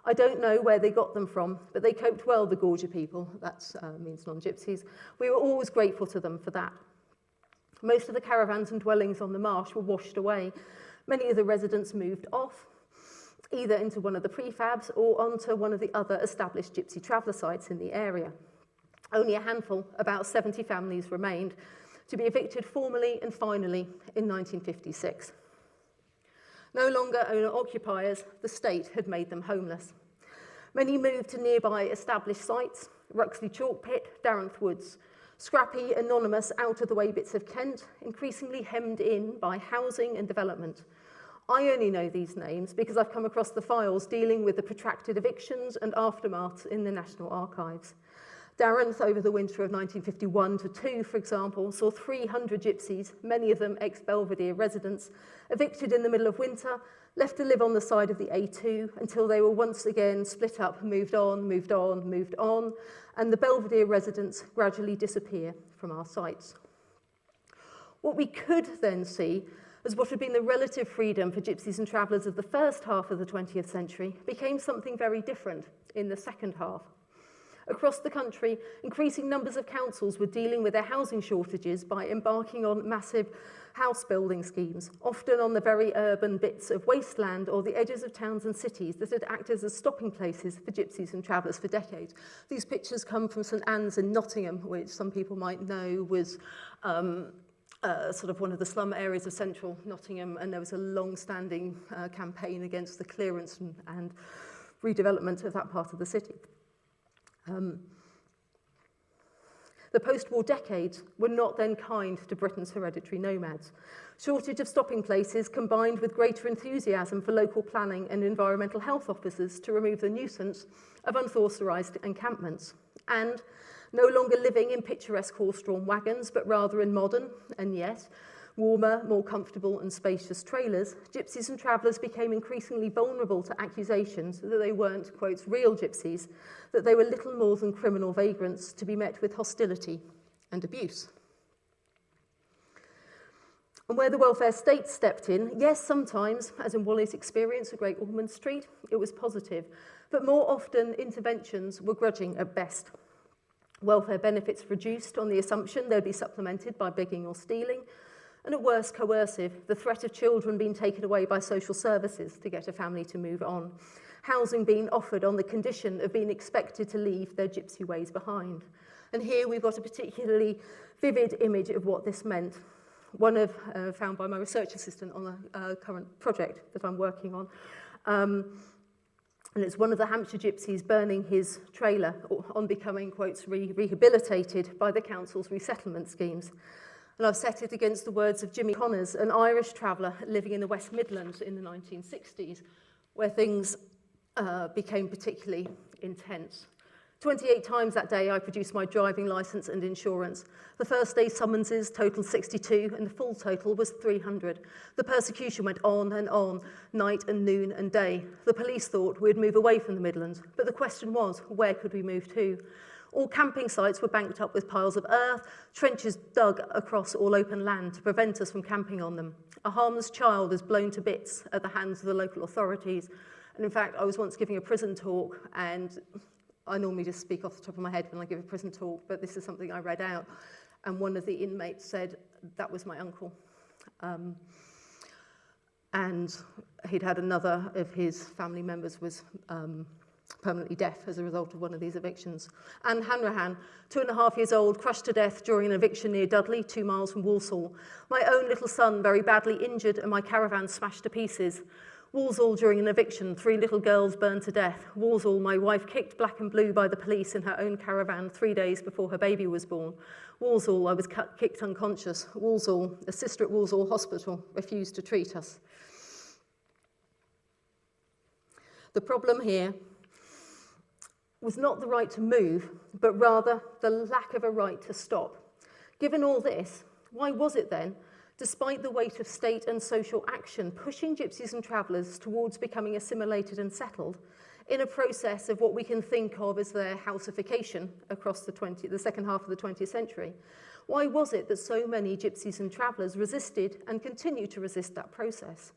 I don't know where they got them from, but they coped well, the Gorgia people. That means non-gypsies. We were always grateful to them for that. Most of the caravans and dwellings on the marsh were washed away. Many of the residents moved off, either into one of the prefabs or onto one of the other established gypsy traveller sites in the area. Only a handful, about 70 families, remained, to be evicted formally and finally in 1956. No longer owner-occupiers, the state had made them homeless. Many moved to nearby established sites, Ruxley Chalk Pit, Darenth Woods, scrappy, anonymous, out-of-the-way bits of Kent, increasingly hemmed in by housing and development. I only know these names because I've come across the files dealing with the protracted evictions and aftermaths in the National Archives. Darenth, over the winter of 1951-2, for example, saw 300 gypsies, many of them ex-Belvedere residents, evicted in the middle of winter, left to live on the side of the A2 until they were once again split up, moved on, and the Belvedere residents gradually disappear from our sites. What we could then see as what had been the relative freedom for gypsies and travellers of the first half of the 20th century became something very different in the second half. Across the country, increasing numbers of councils were dealing with their housing shortages by embarking on massive house building schemes, often on the very urban bits of wasteland or the edges of towns and cities that had acted as stopping places for gypsies and travellers for decades. These pictures come from St Anne's in Nottingham, which some people might know was sort of one of the slum areas of central Nottingham, and there was a long-standing campaign against the clearance and redevelopment of that part of the city. The post-war decades were not then kind to Britain's hereditary nomads. Shortage of stopping places combined with greater enthusiasm for local planning and environmental health officers to remove the nuisance of unauthorised encampments. And no longer living in picturesque horse-drawn wagons, but rather in modern, and yes, warmer, more comfortable and spacious trailers, gypsies and travellers became increasingly vulnerable to accusations that they weren't, quote, real gypsies, that they were little more than criminal vagrants to be met with hostility and abuse. And where the welfare state stepped in, yes, sometimes, as in Wally's experience at Great Ormond Street, it was positive, but more often interventions were grudging at best. Welfare benefits reduced on the assumption they'd be supplemented by begging or stealing, and at worst coercive, the threat of children being taken away by social services to get a family to move on, housing being offered on the condition of being expected to leave their gypsy ways behind. And here we've got a particularly vivid image of what this meant, one of found by my research assistant on a current project that I'm working on. And it's one of the Hampshire gypsies burning his trailer on becoming, quotes, rehabilitated by the council's resettlement schemes. And I've set it against the words of Jimmy Connors, an Irish traveller living in the West Midlands in the 1960s, where things became particularly intense. 28 times that day I produced my driving licence and insurance. The first day summonses totaled 62 and the full total was 300. The persecution went on, night and noon and day. The police thought we'd move away from the Midlands, but the question was, where could we move to? All camping sites were banked up with piles of earth, trenches dug across all open land to prevent us from camping on them. A harmless child is blown to bits at the hands of the local authorities. And in fact, I was once giving a prison talk, and I normally just speak off the top of my head when I give a prison talk, but this is something I read out. And one of the inmates said, that was my uncle. And he'd had another of his family members was permanently deaf as a result of one of these evictions. Anne Hanrahan, 2.5 years old, crushed to death during an eviction near Dudley, 2 miles from Walsall. My own little son, very badly injured, and my caravan smashed to pieces. Walsall during an eviction, 3 little girls burned to death. Walsall, my wife kicked black and blue by the police in her own caravan 3 days before her baby was born. Walsall, I was kicked unconscious. Walsall, a sister at Walsall Hospital, refused to treat us. The problem here was not the right to move, but rather the lack of a right to stop. Given all this, why was it then, despite the weight of state and social action pushing gypsies and travellers towards becoming assimilated and settled, in a process of what we can think of as their houseification across the second half of the 20th century. Why was it that so many gypsies and travellers resisted and continue to resist that process?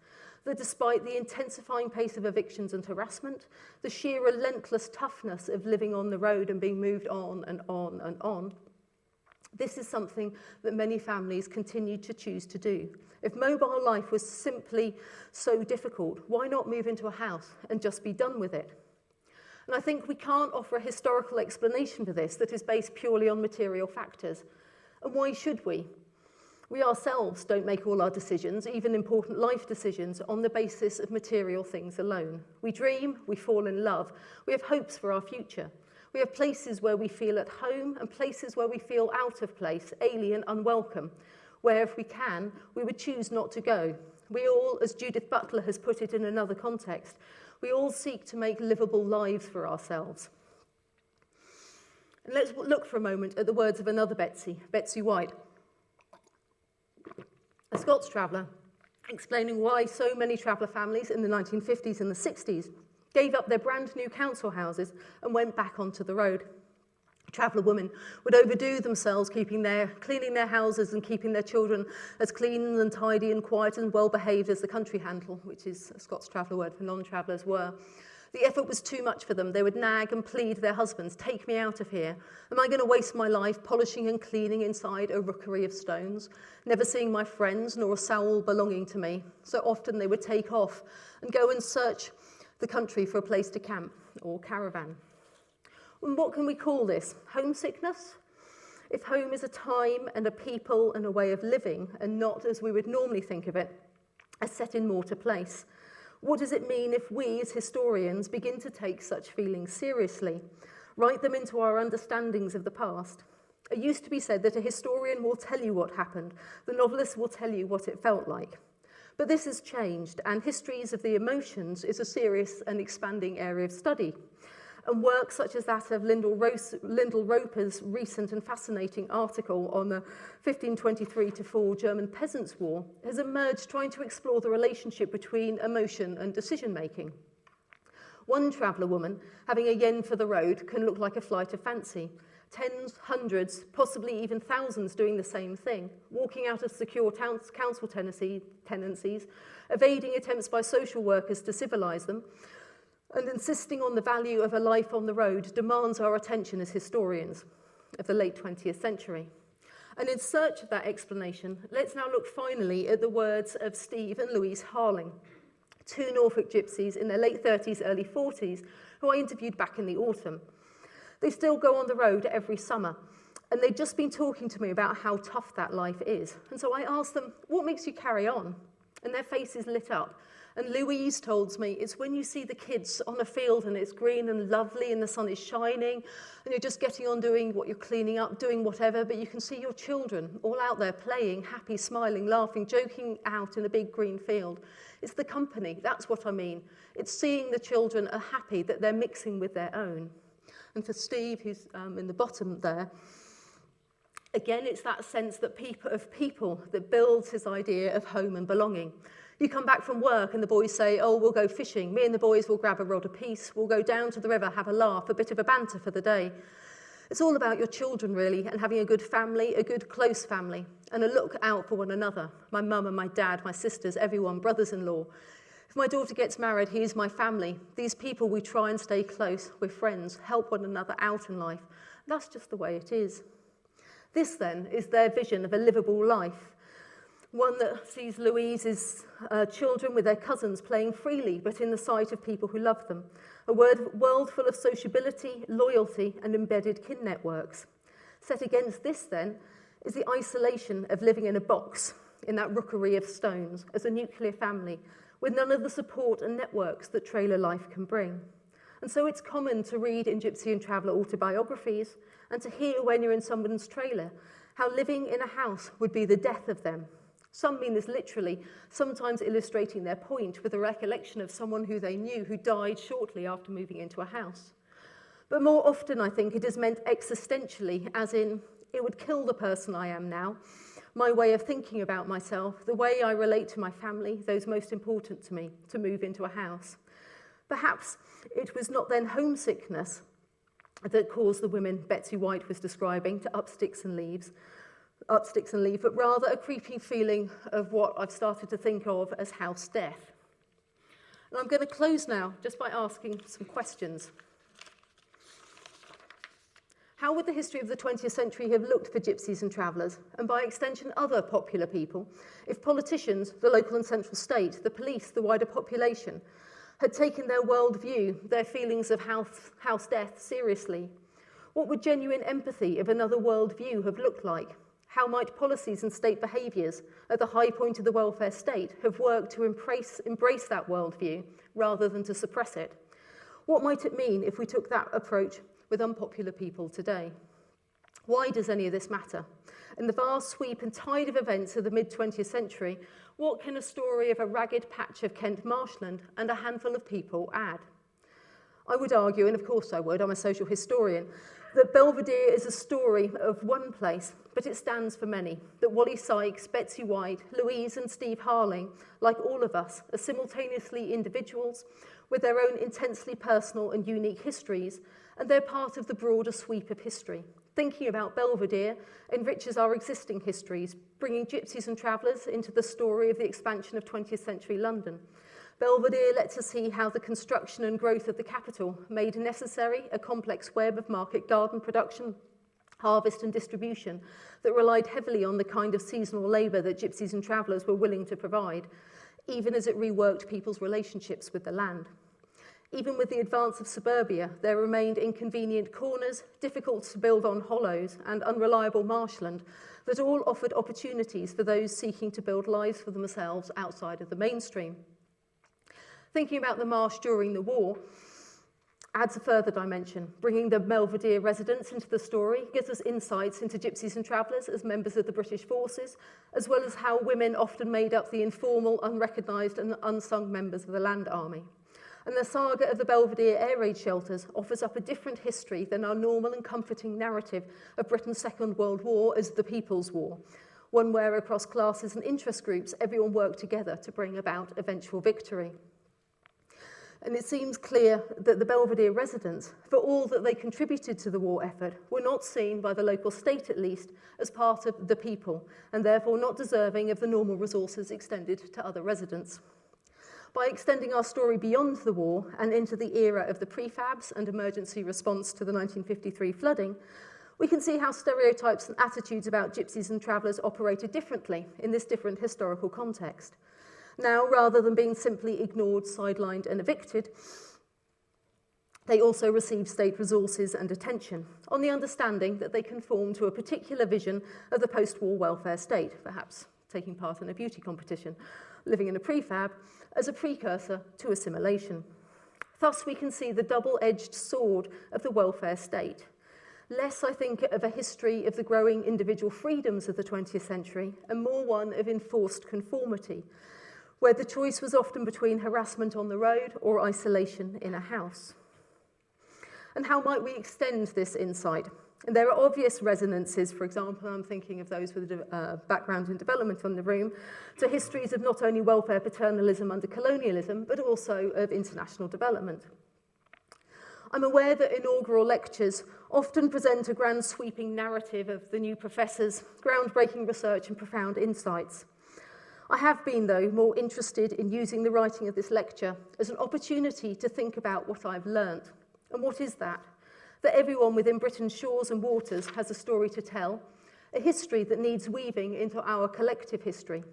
That despite the intensifying pace of evictions and harassment, the sheer relentless toughness of living on the road and being moved on and on and on, this is something that many families continue to choose to do. If mobile life was simply so difficult, why not move into a house and just be done with it? And I think we can't offer a historical explanation for this that is based purely on material factors. And why should we? We ourselves don't make all our decisions, even important life decisions, on the basis of material things alone. We dream, we fall in love, we have hopes for our future. We have places where we feel at home and places where we feel out of place, alien, unwelcome, where if we can, we would choose not to go. We all, as Judith Butler has put it in another context, we all seek to make livable lives for ourselves. And let's look for a moment at the words of another Betsy, Betsy White, a Scots traveller, explaining why so many traveller families in the 1950s and the 60s gave up their brand new council houses and went back onto the road. Traveller women would overdo themselves cleaning their houses and keeping their children as clean and tidy and quiet and well behaved as the country handle, which is a Scots traveller word for non-travellers, were. The effort was too much for them. They would nag and plead their husbands, "Take me out of here. Am I going to waste my life polishing and cleaning inside a rookery of stones, never seeing my friends nor a soul belonging to me?" So often they would take off and go and search the country for a place to camp or caravan. And what can we call this? Homesickness? If home is a time and a people and a way of living, and not, as we would normally think of it, a set in mortar place, what does it mean if we, as historians, begin to take such feelings seriously, write them into our understandings of the past? It used to be said that a historian will tell you what happened, the novelist will tell you what it felt like. But this has changed, and histories of the emotions is a serious and expanding area of study. And work such as that of Lyndall Roper's recent and fascinating article on the 1523-4 German Peasants' War has emerged trying to explore the relationship between emotion and decision-making. One traveller woman having a yen for the road can look like a flight of fancy. Tens, hundreds, possibly even thousands doing the same thing, walking out of secure council tenancies, evading attempts by social workers to civilise them, and insisting on the value of a life on the road demands our attention as historians of the late 20th century. And in search of that explanation, let's now look finally at the words of Steve and Louise Harling, two Norfolk gypsies in their late 30s, early 40s, who I interviewed back in the autumn. They still go on the road every summer, and they'd just been talking to me about how tough that life is. And so I asked them, "What makes you carry on?" And their faces lit up. And Louise told me, "It's when you see the kids on a field and it's green and lovely and the sun is shining and you're just getting on doing what you're cleaning up, doing whatever, but you can see your children all out there playing, happy, smiling, laughing, joking out in a big green field. It's the company, that's what I mean. It's seeing the children are happy that they're mixing with their own." And for Steve, who's in the bottom there, again, it's that sense that people that builds his idea of home and belonging. You come back from work and the boys say, "Oh, we'll go fishing. Me and the boys will grab a rod apiece. We'll go down to the river, have a laugh, a bit of a banter for the day." It's all about your children, really, and having a good family, a good close family, and a look out for one another. My mum and my dad, my sisters, everyone, brothers-in-law. If my daughter gets married, here's my family. These people, we try and stay close. We're friends, help one another out in life. That's just the way it is. This, then, is their vision of a livable life. One that sees Louise's children with their cousins playing freely, but in the sight of people who love them. A world full of sociability, loyalty, and embedded kin networks. Set against this, then, is the isolation of living in a box, in that rookery of stones, as a nuclear family, with none of the support and networks that trailer life can bring. And so it's common to read in Gypsy and Traveller autobiographies, and to hear when you're in someone's trailer, how living in a house would be the death of them. Some mean this literally, sometimes illustrating their point with a recollection of someone who they knew who died shortly after moving into a house. But more often, I think, it is meant existentially, as in, it would kill the person I am now, my way of thinking about myself, the way I relate to my family, those most important to me, to move into a house. Perhaps it was not then homesickness that caused the women Betsy White was describing to up sticks and leave, but rather a creeping feeling of what I've started to think of as house death. And I'm going to close now just by asking some questions. How would the history of the 20th century have looked for gypsies and travellers, and by extension other popular people, if politicians, the local and central state, the police, the wider population, had taken their worldview, their feelings of house death seriously? What would genuine empathy of another worldview have looked like? How might policies and state behaviours at the high point of the welfare state have worked to embrace that worldview rather than to suppress it? What might it mean if we took that approach with unpopular people today? Why does any of this matter? In the vast sweep and tide of events of the mid-20th century, what can a story of a ragged patch of Kent marshland and a handful of people add? I would argue, and of course I would, I'm a social historian, that Belvedere is a story of one place, but it stands for many. That Wally Sykes, Betsy White, Louise and Steve Harling, like all of us, are simultaneously individuals with their own intensely personal and unique histories, and they're part of the broader sweep of history. Thinking about Belvedere enriches our existing histories, bringing gypsies and travellers into the story of the expansion of 20th century London. Belvedere lets us see how the construction and growth of the capital made necessary a complex web of market garden production, harvest and distribution that relied heavily on the kind of seasonal labour that gypsies and travellers were willing to provide, even as it reworked people's relationships with the land. Even with the advance of suburbia, there remained inconvenient corners, difficult to build on hollows, and unreliable marshland that all offered opportunities for those seeking to build lives for themselves outside of the mainstream. Thinking about the marsh during the war adds a further dimension. Bringing the Belvedere residents into the story gives us insights into gypsies and travellers as members of the British forces, as well as how women often made up the informal, unrecognised and unsung members of the land army. And the saga of the Belvedere air raid shelters offers up a different history than our normal and comforting narrative of Britain's Second World War as the People's War, one where across classes and interest groups everyone worked together to bring about eventual victory. And it seems clear that the Belvedere residents, for all that they contributed to the war effort, were not seen by the local state at least as part of the people, and therefore not deserving of the normal resources extended to other residents. By extending our story beyond the war and into the era of the prefabs and emergency response to the 1953 flooding, we can see how stereotypes and attitudes about gypsies and travellers operated differently in this different historical context. Now, rather than being simply ignored, sidelined and evicted, they also receive state resources and attention, on the understanding that they conform to a particular vision of the post-war welfare state, perhaps taking part in a beauty competition, living in a prefab, as a precursor to assimilation. Thus, we can see the double-edged sword of the welfare state. Less, I think, of a history of the growing individual freedoms of the 20th century, and more one of enforced conformity, where the choice was often between harassment on the road or isolation in a house. And how might we extend this insight? And there are obvious resonances, for example, I'm thinking of those with a background in development in the room, to histories of not only welfare paternalism under colonialism, but also of international development. I'm aware that inaugural lectures often present a grand sweeping narrative of the new professors, groundbreaking research and profound insights. I have been, though, more interested in using the writing of this lecture as an opportunity to think about what I've learnt. And what is that? That everyone within Britain's shores and waters has a story to tell, a history that needs weaving into our collective history.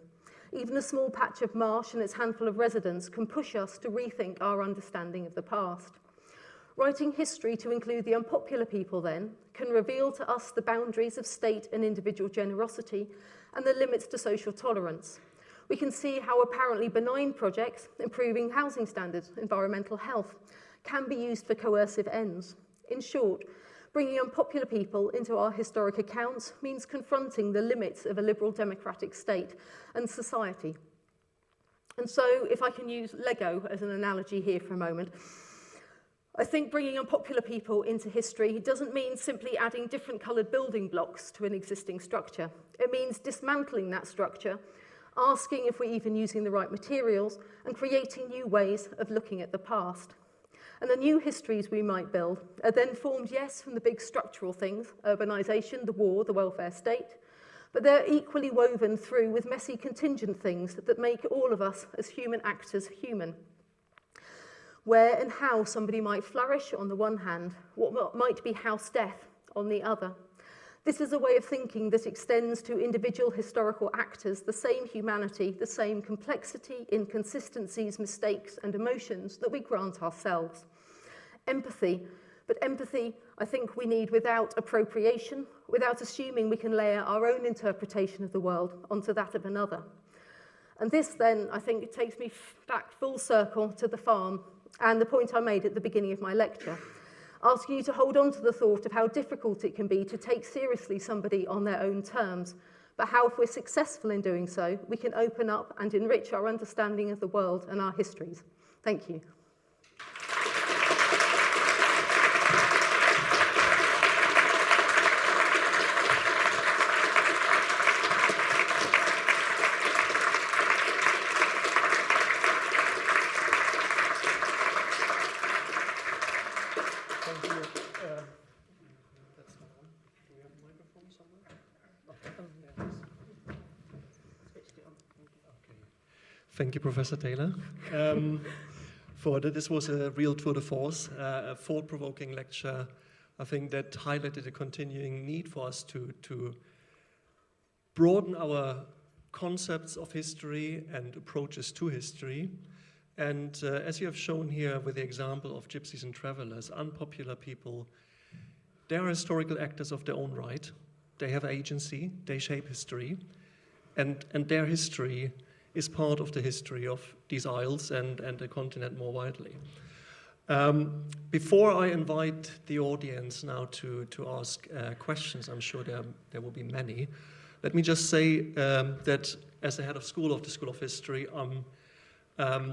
Even a small patch of marsh and its handful of residents can push us to rethink our understanding of the past. Writing history to include the unpopular people, then, can reveal to us the boundaries of state and individual generosity and the limits to social tolerance. We can see how apparently benign projects, improving housing standards, environmental health, can be used for coercive ends. In short, bringing unpopular people into our historic accounts means confronting the limits of a liberal democratic state and society. And so, if I can use Lego as an analogy here for a moment, I think bringing unpopular people into history doesn't mean simply adding different coloured building blocks to an existing structure. It means dismantling that structure, asking if we're even using the right materials, and creating new ways of looking at the past. And the new histories we might build are then formed, yes, from the big structural things, urbanisation, the war, the welfare state, but they're equally woven through with messy contingent things that make all of us as human actors human. Where and how somebody might flourish on the one hand, what might be house death on the other. This is a way of thinking that extends to individual historical actors the same humanity, the same complexity, inconsistencies, mistakes, and emotions that we grant ourselves. Empathy, but empathy I think we need without appropriation, without assuming we can layer our own interpretation of the world onto that of another. And this then, I think, it takes me back full circle to the farm and the point I made at the beginning of my lecture, asking you to hold on to the thought of how difficult it can be to take seriously somebody on their own terms, but how if we're successful in doing so, we can open up and enrich our understanding of the world and our histories. Thank you. Thank you, Professor Taylor. This was a real tour de force, a thought-provoking lecture. I think that highlighted a continuing need for us to broaden our concepts of history and approaches to history. And as you have shown here with the example of Gypsies and Travellers, unpopular people, they are historical actors of their own right. They have agency, they shape history, and their history is part of the history of these isles and the continent more widely. Before I invite the audience now to ask questions, I'm sure there will be many, let me just say that as the head of the School of History, I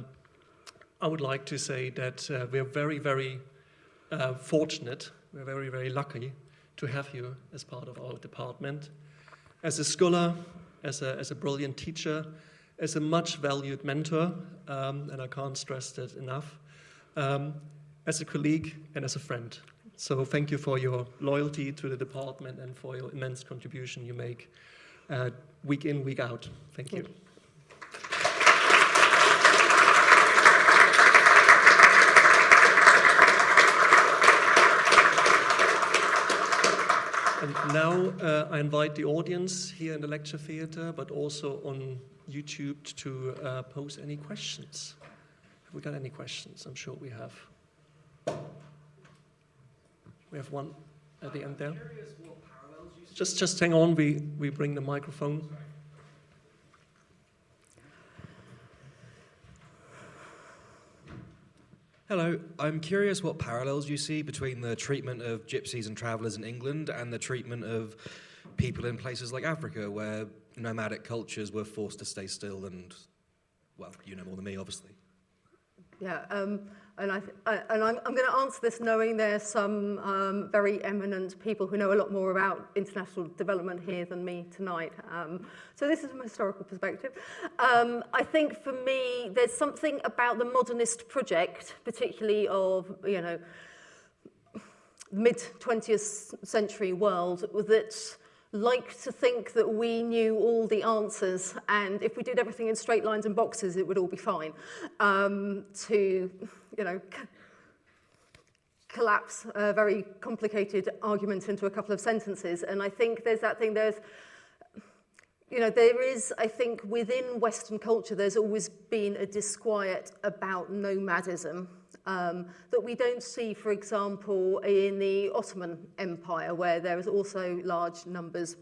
would like to say that we're very, very fortunate, we're very, very lucky to have you as part of our department. As a scholar, as a brilliant teacher, as a much valued mentor, and I can't stress that enough, as a colleague and as a friend. So thank you for your loyalty to the department and for your immense contribution you make week in, week out. Thank you. And now I invite the audience here in the lecture theatre, but also on YouTube to pose any questions. Have we got any questions? I'm sure we have. We have one at the end there. Just hang on, we bring the microphone. Hello, I'm curious what parallels you see between the treatment of gypsies and travellers in England and the treatment of people in places like Africa, where nomadic cultures were forced to stay still and, well, you know more than me, obviously. Yeah, and I'm going to answer this knowing there's some very eminent people who know a lot more about international development here than me tonight. So this is from a historical perspective. I think for me, there's something about the modernist project, particularly of, you know, mid-20th century world, that like to think that we knew all the answers, and if we did everything in straight lines and boxes, it would all be fine. To, you know, collapse a very complicated argument into a couple of sentences. And I think there's that thing, you know, there is, I think, within Western culture, there's always been a disquiet about nomadism that we don't see, for example, in the Ottoman Empire, where there was also large numbers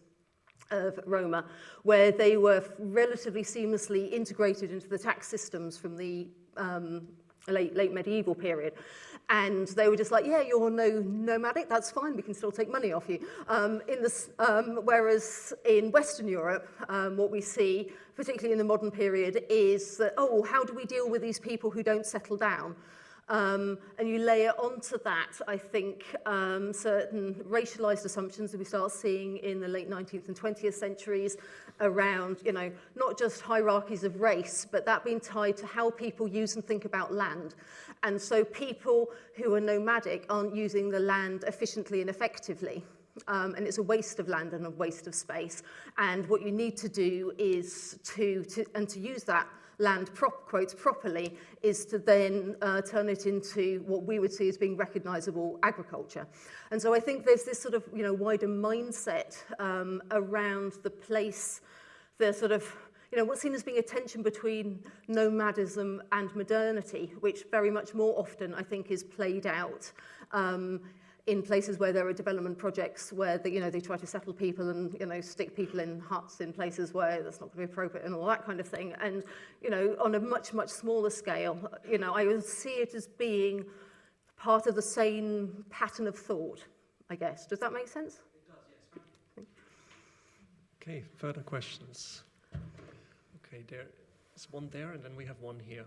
of Roma, where they were relatively seamlessly integrated into the tax systems from the late medieval period. And they were just like, yeah, you're nomadic, that's fine, we can still take money off you. Whereas in Western Europe, what we see, particularly in the modern period, is that, oh, how do we deal with these people who don't settle down? And you layer onto that, I think, certain racialized assumptions that we start seeing in the late 19th and 20th centuries around, you know, not just hierarchies of race, but that being tied to how people use and think about land. And so people who are nomadic aren't using the land efficiently and effectively. And it's a waste of land and a waste of space. And what you need to do is to use that land quotes properly is to then turn it into what we would see as being recognizable agriculture. And so I think there's this sort of, you know, wider mindset around the place, the sort of, you know, what's seen as being a tension between nomadism and modernity, which very much more often, I think, is played out in places where there are development projects where they, you know, they try to settle people and, you know, stick people in huts in places where that's not going to be appropriate and all that kind of thing. And, you know, on a much, much smaller scale, you know, I would see it as being part of the same pattern of thought, I guess. Does that make sense? It does, yes. Okay, further questions? Okay, there's one there, and then we have one here.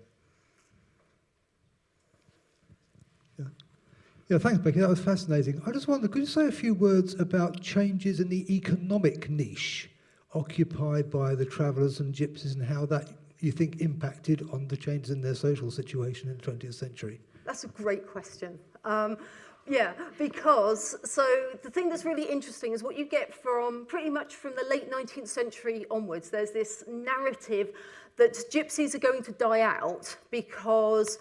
Yeah, thanks, Becky. That was fascinating. I just wonder, could you say a few words about changes in the economic niche occupied by the travellers and gypsies and how that, you think, impacted on the changes in their social situation in the 20th century? That's a great question. Yeah, because, so the thing that's really interesting is what you get from pretty much from the late 19th century onwards. There's this narrative that gypsies are going to die out because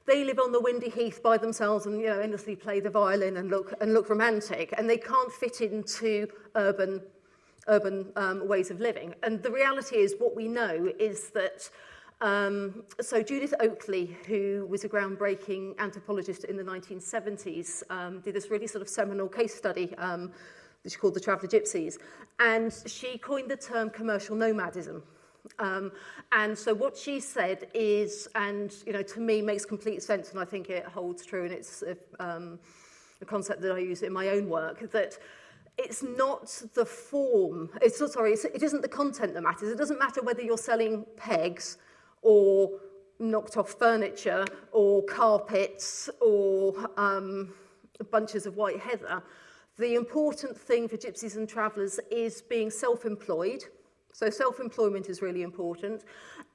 they live on the windy heath by themselves and, you know, endlessly play the violin and look romantic, and they can't fit into urban ways of living. And the reality is, what we know is that so Judith Oakley, who was a groundbreaking anthropologist in the 1970s, did this really sort of seminal case study that she called the Traveller Gypsies, and she coined the term commercial nomadism. And so what she said is, and, you know, to me makes complete sense, and I think it holds true, and it's a concept that I use in my own work, that it's not the form, it isn't the content that matters. It doesn't matter whether you're selling pegs or knocked off furniture or carpets or bunches of white heather. The important thing for gypsies and travellers is being self-employed. So self-employment is really important.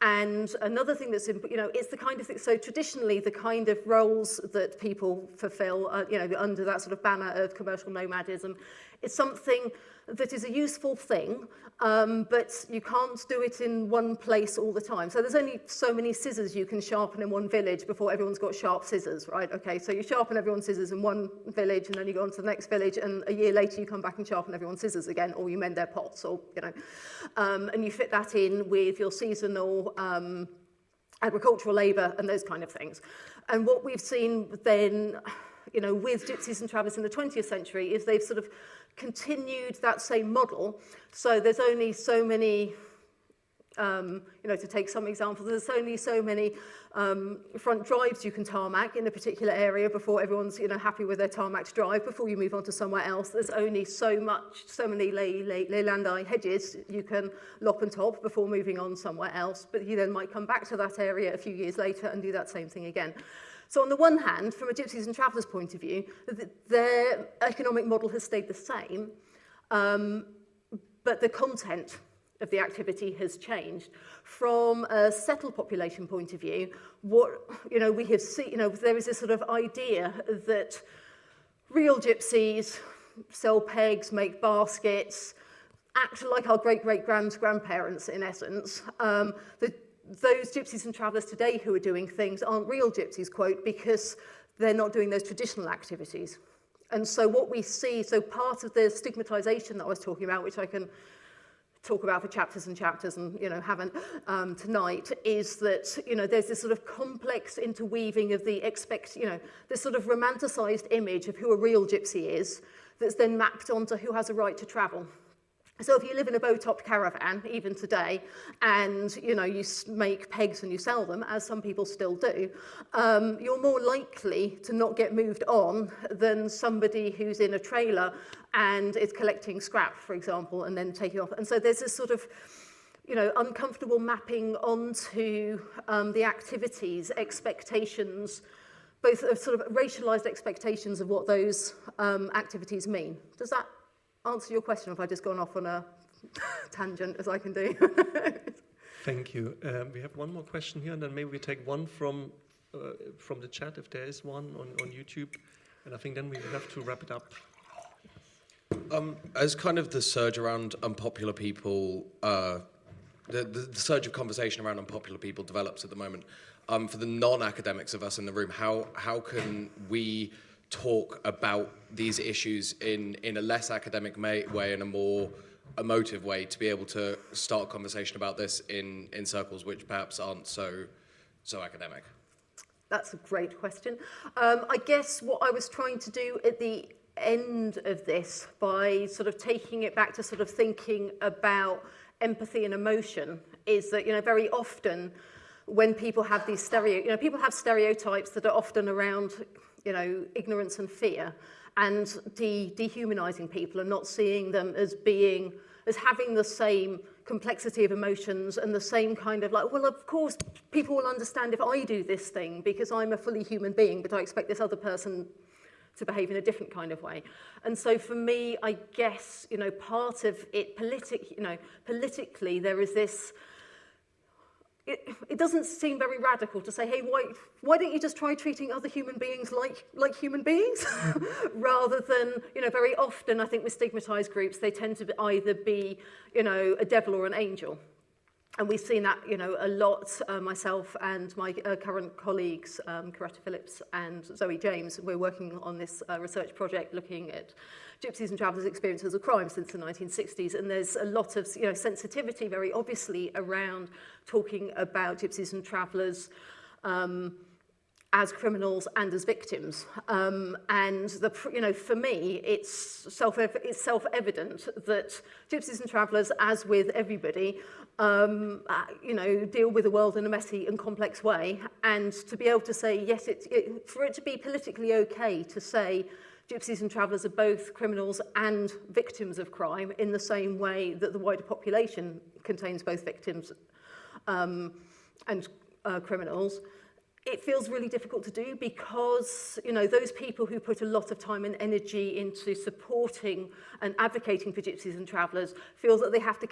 And another thing that's, you know, it's the kind of thing, so traditionally the kind of roles that people fulfill, you know, under that sort of banner of commercial nomadism, is something that is a useful thing, but you can't do it in one place all the time. So there's only so many scissors you can sharpen in one village before everyone's got sharp scissors, right? Okay, so you sharpen everyone's scissors in one village, and then you go on to the next village, and a year later you come back and sharpen everyone's scissors again, or you mend their pots, or, you know, and you fit that in with your seasonal agricultural labour and those kind of things. And what we've seen then, you know, with gypsies and travellers in the 20th century is they've sort of continued that same model. So there's only so many, you know, to take some examples, there's only so many front drives you can tarmac in a particular area before everyone's, you know, happy with their tarmac drive before you move on to somewhere else. There's only so many leylandii hedges you can lop and top before moving on somewhere else, but you then might come back to that area a few years later and do that same thing again. So on the one hand, from a gypsies and travellers point of view, their economic model has stayed the same, but the content of the activity has changed. From a settled population point of view, what, you know, we have seen, you know, there is this sort of idea that real gypsies sell pegs, make baskets, act like our great-great-grandparents in essence. Those gypsies and travellers today who are doing things aren't real gypsies, quote, because they're not doing those traditional activities. And so what we see, so part of the stigmatisation that I was talking about, which I can talk about for chapters and chapters and, you know, haven't tonight, is that, you know, there's this sort of complex interweaving of the this sort of romanticised image of who a real gypsy is that's then mapped onto who has a right to travel. So if you live in a bow-topped caravan, even today, and, you know, you make pegs and you sell them, as some people still do, you're more likely to not get moved on than somebody who's in a trailer and is collecting scrap, for example, and then taking off. And so there's this sort of, you know, uncomfortable mapping onto the activities, expectations, both of sort of racialized expectations of what those activities mean. Does that answer your question, or have I just gone off on a tangent, as I can do? Thank you. We have one more question here, and then maybe we take one from the chat, if there is one on YouTube, and I think then we have to wrap it up. As kind of the surge around unpopular people, the surge of conversation around unpopular people develops at the moment, for the non-academics of us in the room, how can we talk about these issues in a less academic way, in a more emotive way, to be able to start a conversation about this in circles which perhaps aren't so academic? That's a great question. I guess what I was trying to do at the end of this, by sort of taking it back to sort of thinking about empathy and emotion, is that, very often when people have these people have stereotypes that are often around, ignorance and fear, and dehumanizing people and not seeing them as having the same complexity of emotions and the same kind of well, of course, people will understand if I do this thing because I'm a fully human being, but I expect this other person to behave in a different kind of way. And so for me, I guess, part of it politically, there is this, it doesn't seem very radical to say, hey, why don't you just try treating other human beings like human beings? Rather than, very often, I think with stigmatized groups, they tend to either be, a devil or an angel. And we've seen that, a lot, myself and my current colleagues, Coretta Phillips and Zoe James. We're working on this research project looking at Gypsies and Travellers' experiences of crime since the 1960s. And there's a lot of sensitivity, very obviously, around talking about Gypsies and Travellers as criminals and as victims. And for me, it's self-evident that Gypsies and Travellers, as with everybody, deal with the world in a messy and complex way, and to be able to say, yes, for it to be politically okay to say Gypsies and Travellers are both criminals and victims of crime in the same way that the wider population contains both victims and criminals, it feels really difficult to do because, those people who put a lot of time and energy into supporting and advocating for Gypsies and Travellers feel that they have to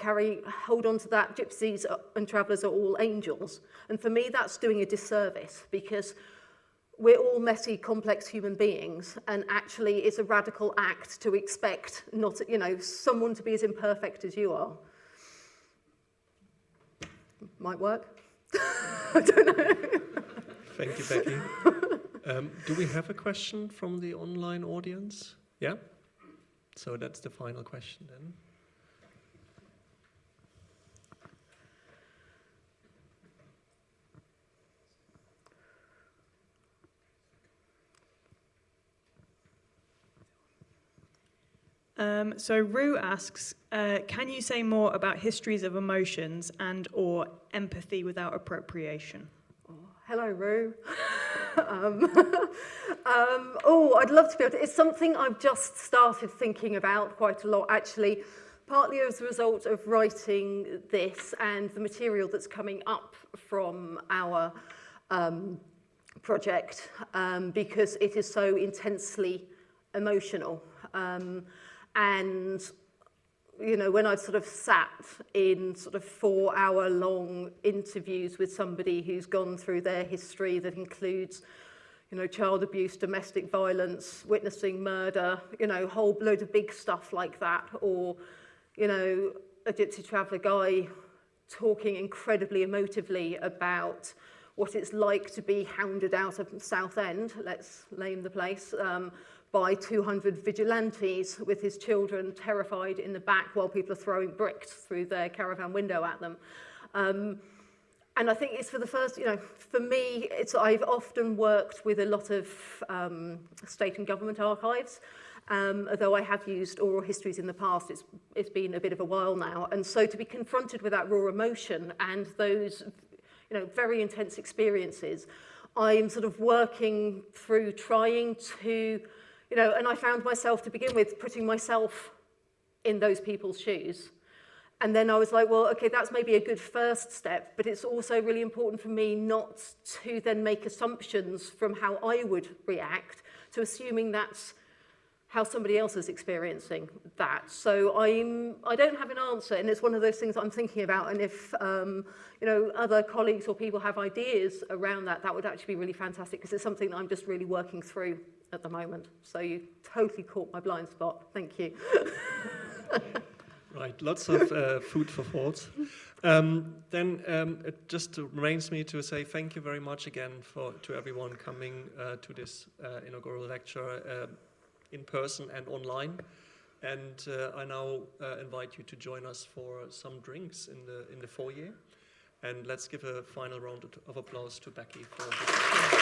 hold on to that Gypsies and Travellers are all angels. And for me, that's doing a disservice because we're all messy, complex human beings, and actually it's a radical act to expect someone to be as imperfect as you are. Might work. I don't know. Thank you, Becky. Do we have a question from the online audience? Yeah? So that's the final question then. So Rue asks, can you say more about histories of emotions and or empathy without appropriation? Hello, Rue. I'd love to be able to. It's something I've just started thinking about quite a lot, actually, partly as a result of writing this and the material that's coming up from our project, because it is so intensely emotional. And when I've sort of sat in sort of 4-hour-long interviews with somebody who's gone through their history that includes, child abuse, domestic violence, witnessing murder, a whole load of big stuff like that, or, a Gypsy Traveller guy talking incredibly emotively about what it's like to be hounded out of Southend, let's name the place, by 200 vigilantes with his children terrified in the back while people are throwing bricks through their caravan window at them. And I think it's for the first, for me, I've often worked with a lot of state and government archives, although I have used oral histories in the past, it's been a bit of a while now. And so to be confronted with that raw emotion and those, very intense experiences, I'm sort of working through trying to, and I found myself to begin with putting myself in those people's shoes And then I was like, well, okay, that's maybe a good first step, but it's also really important for me not to then make assumptions from how I would react to assuming that's how somebody else is experiencing that. So I don't have an answer, and it's one of those things I'm thinking about. And if other colleagues or people have ideas around that, that would actually be really fantastic, because it's something that I'm just really working through at the moment. So you totally caught my blind spot. Thank you. Right, lots of food for thought. It just remains me to say thank you very much again to everyone coming to this inaugural lecture in person and online. And I now invite you to join us for some drinks in the foyer. And let's give a final round of applause to Becky for this.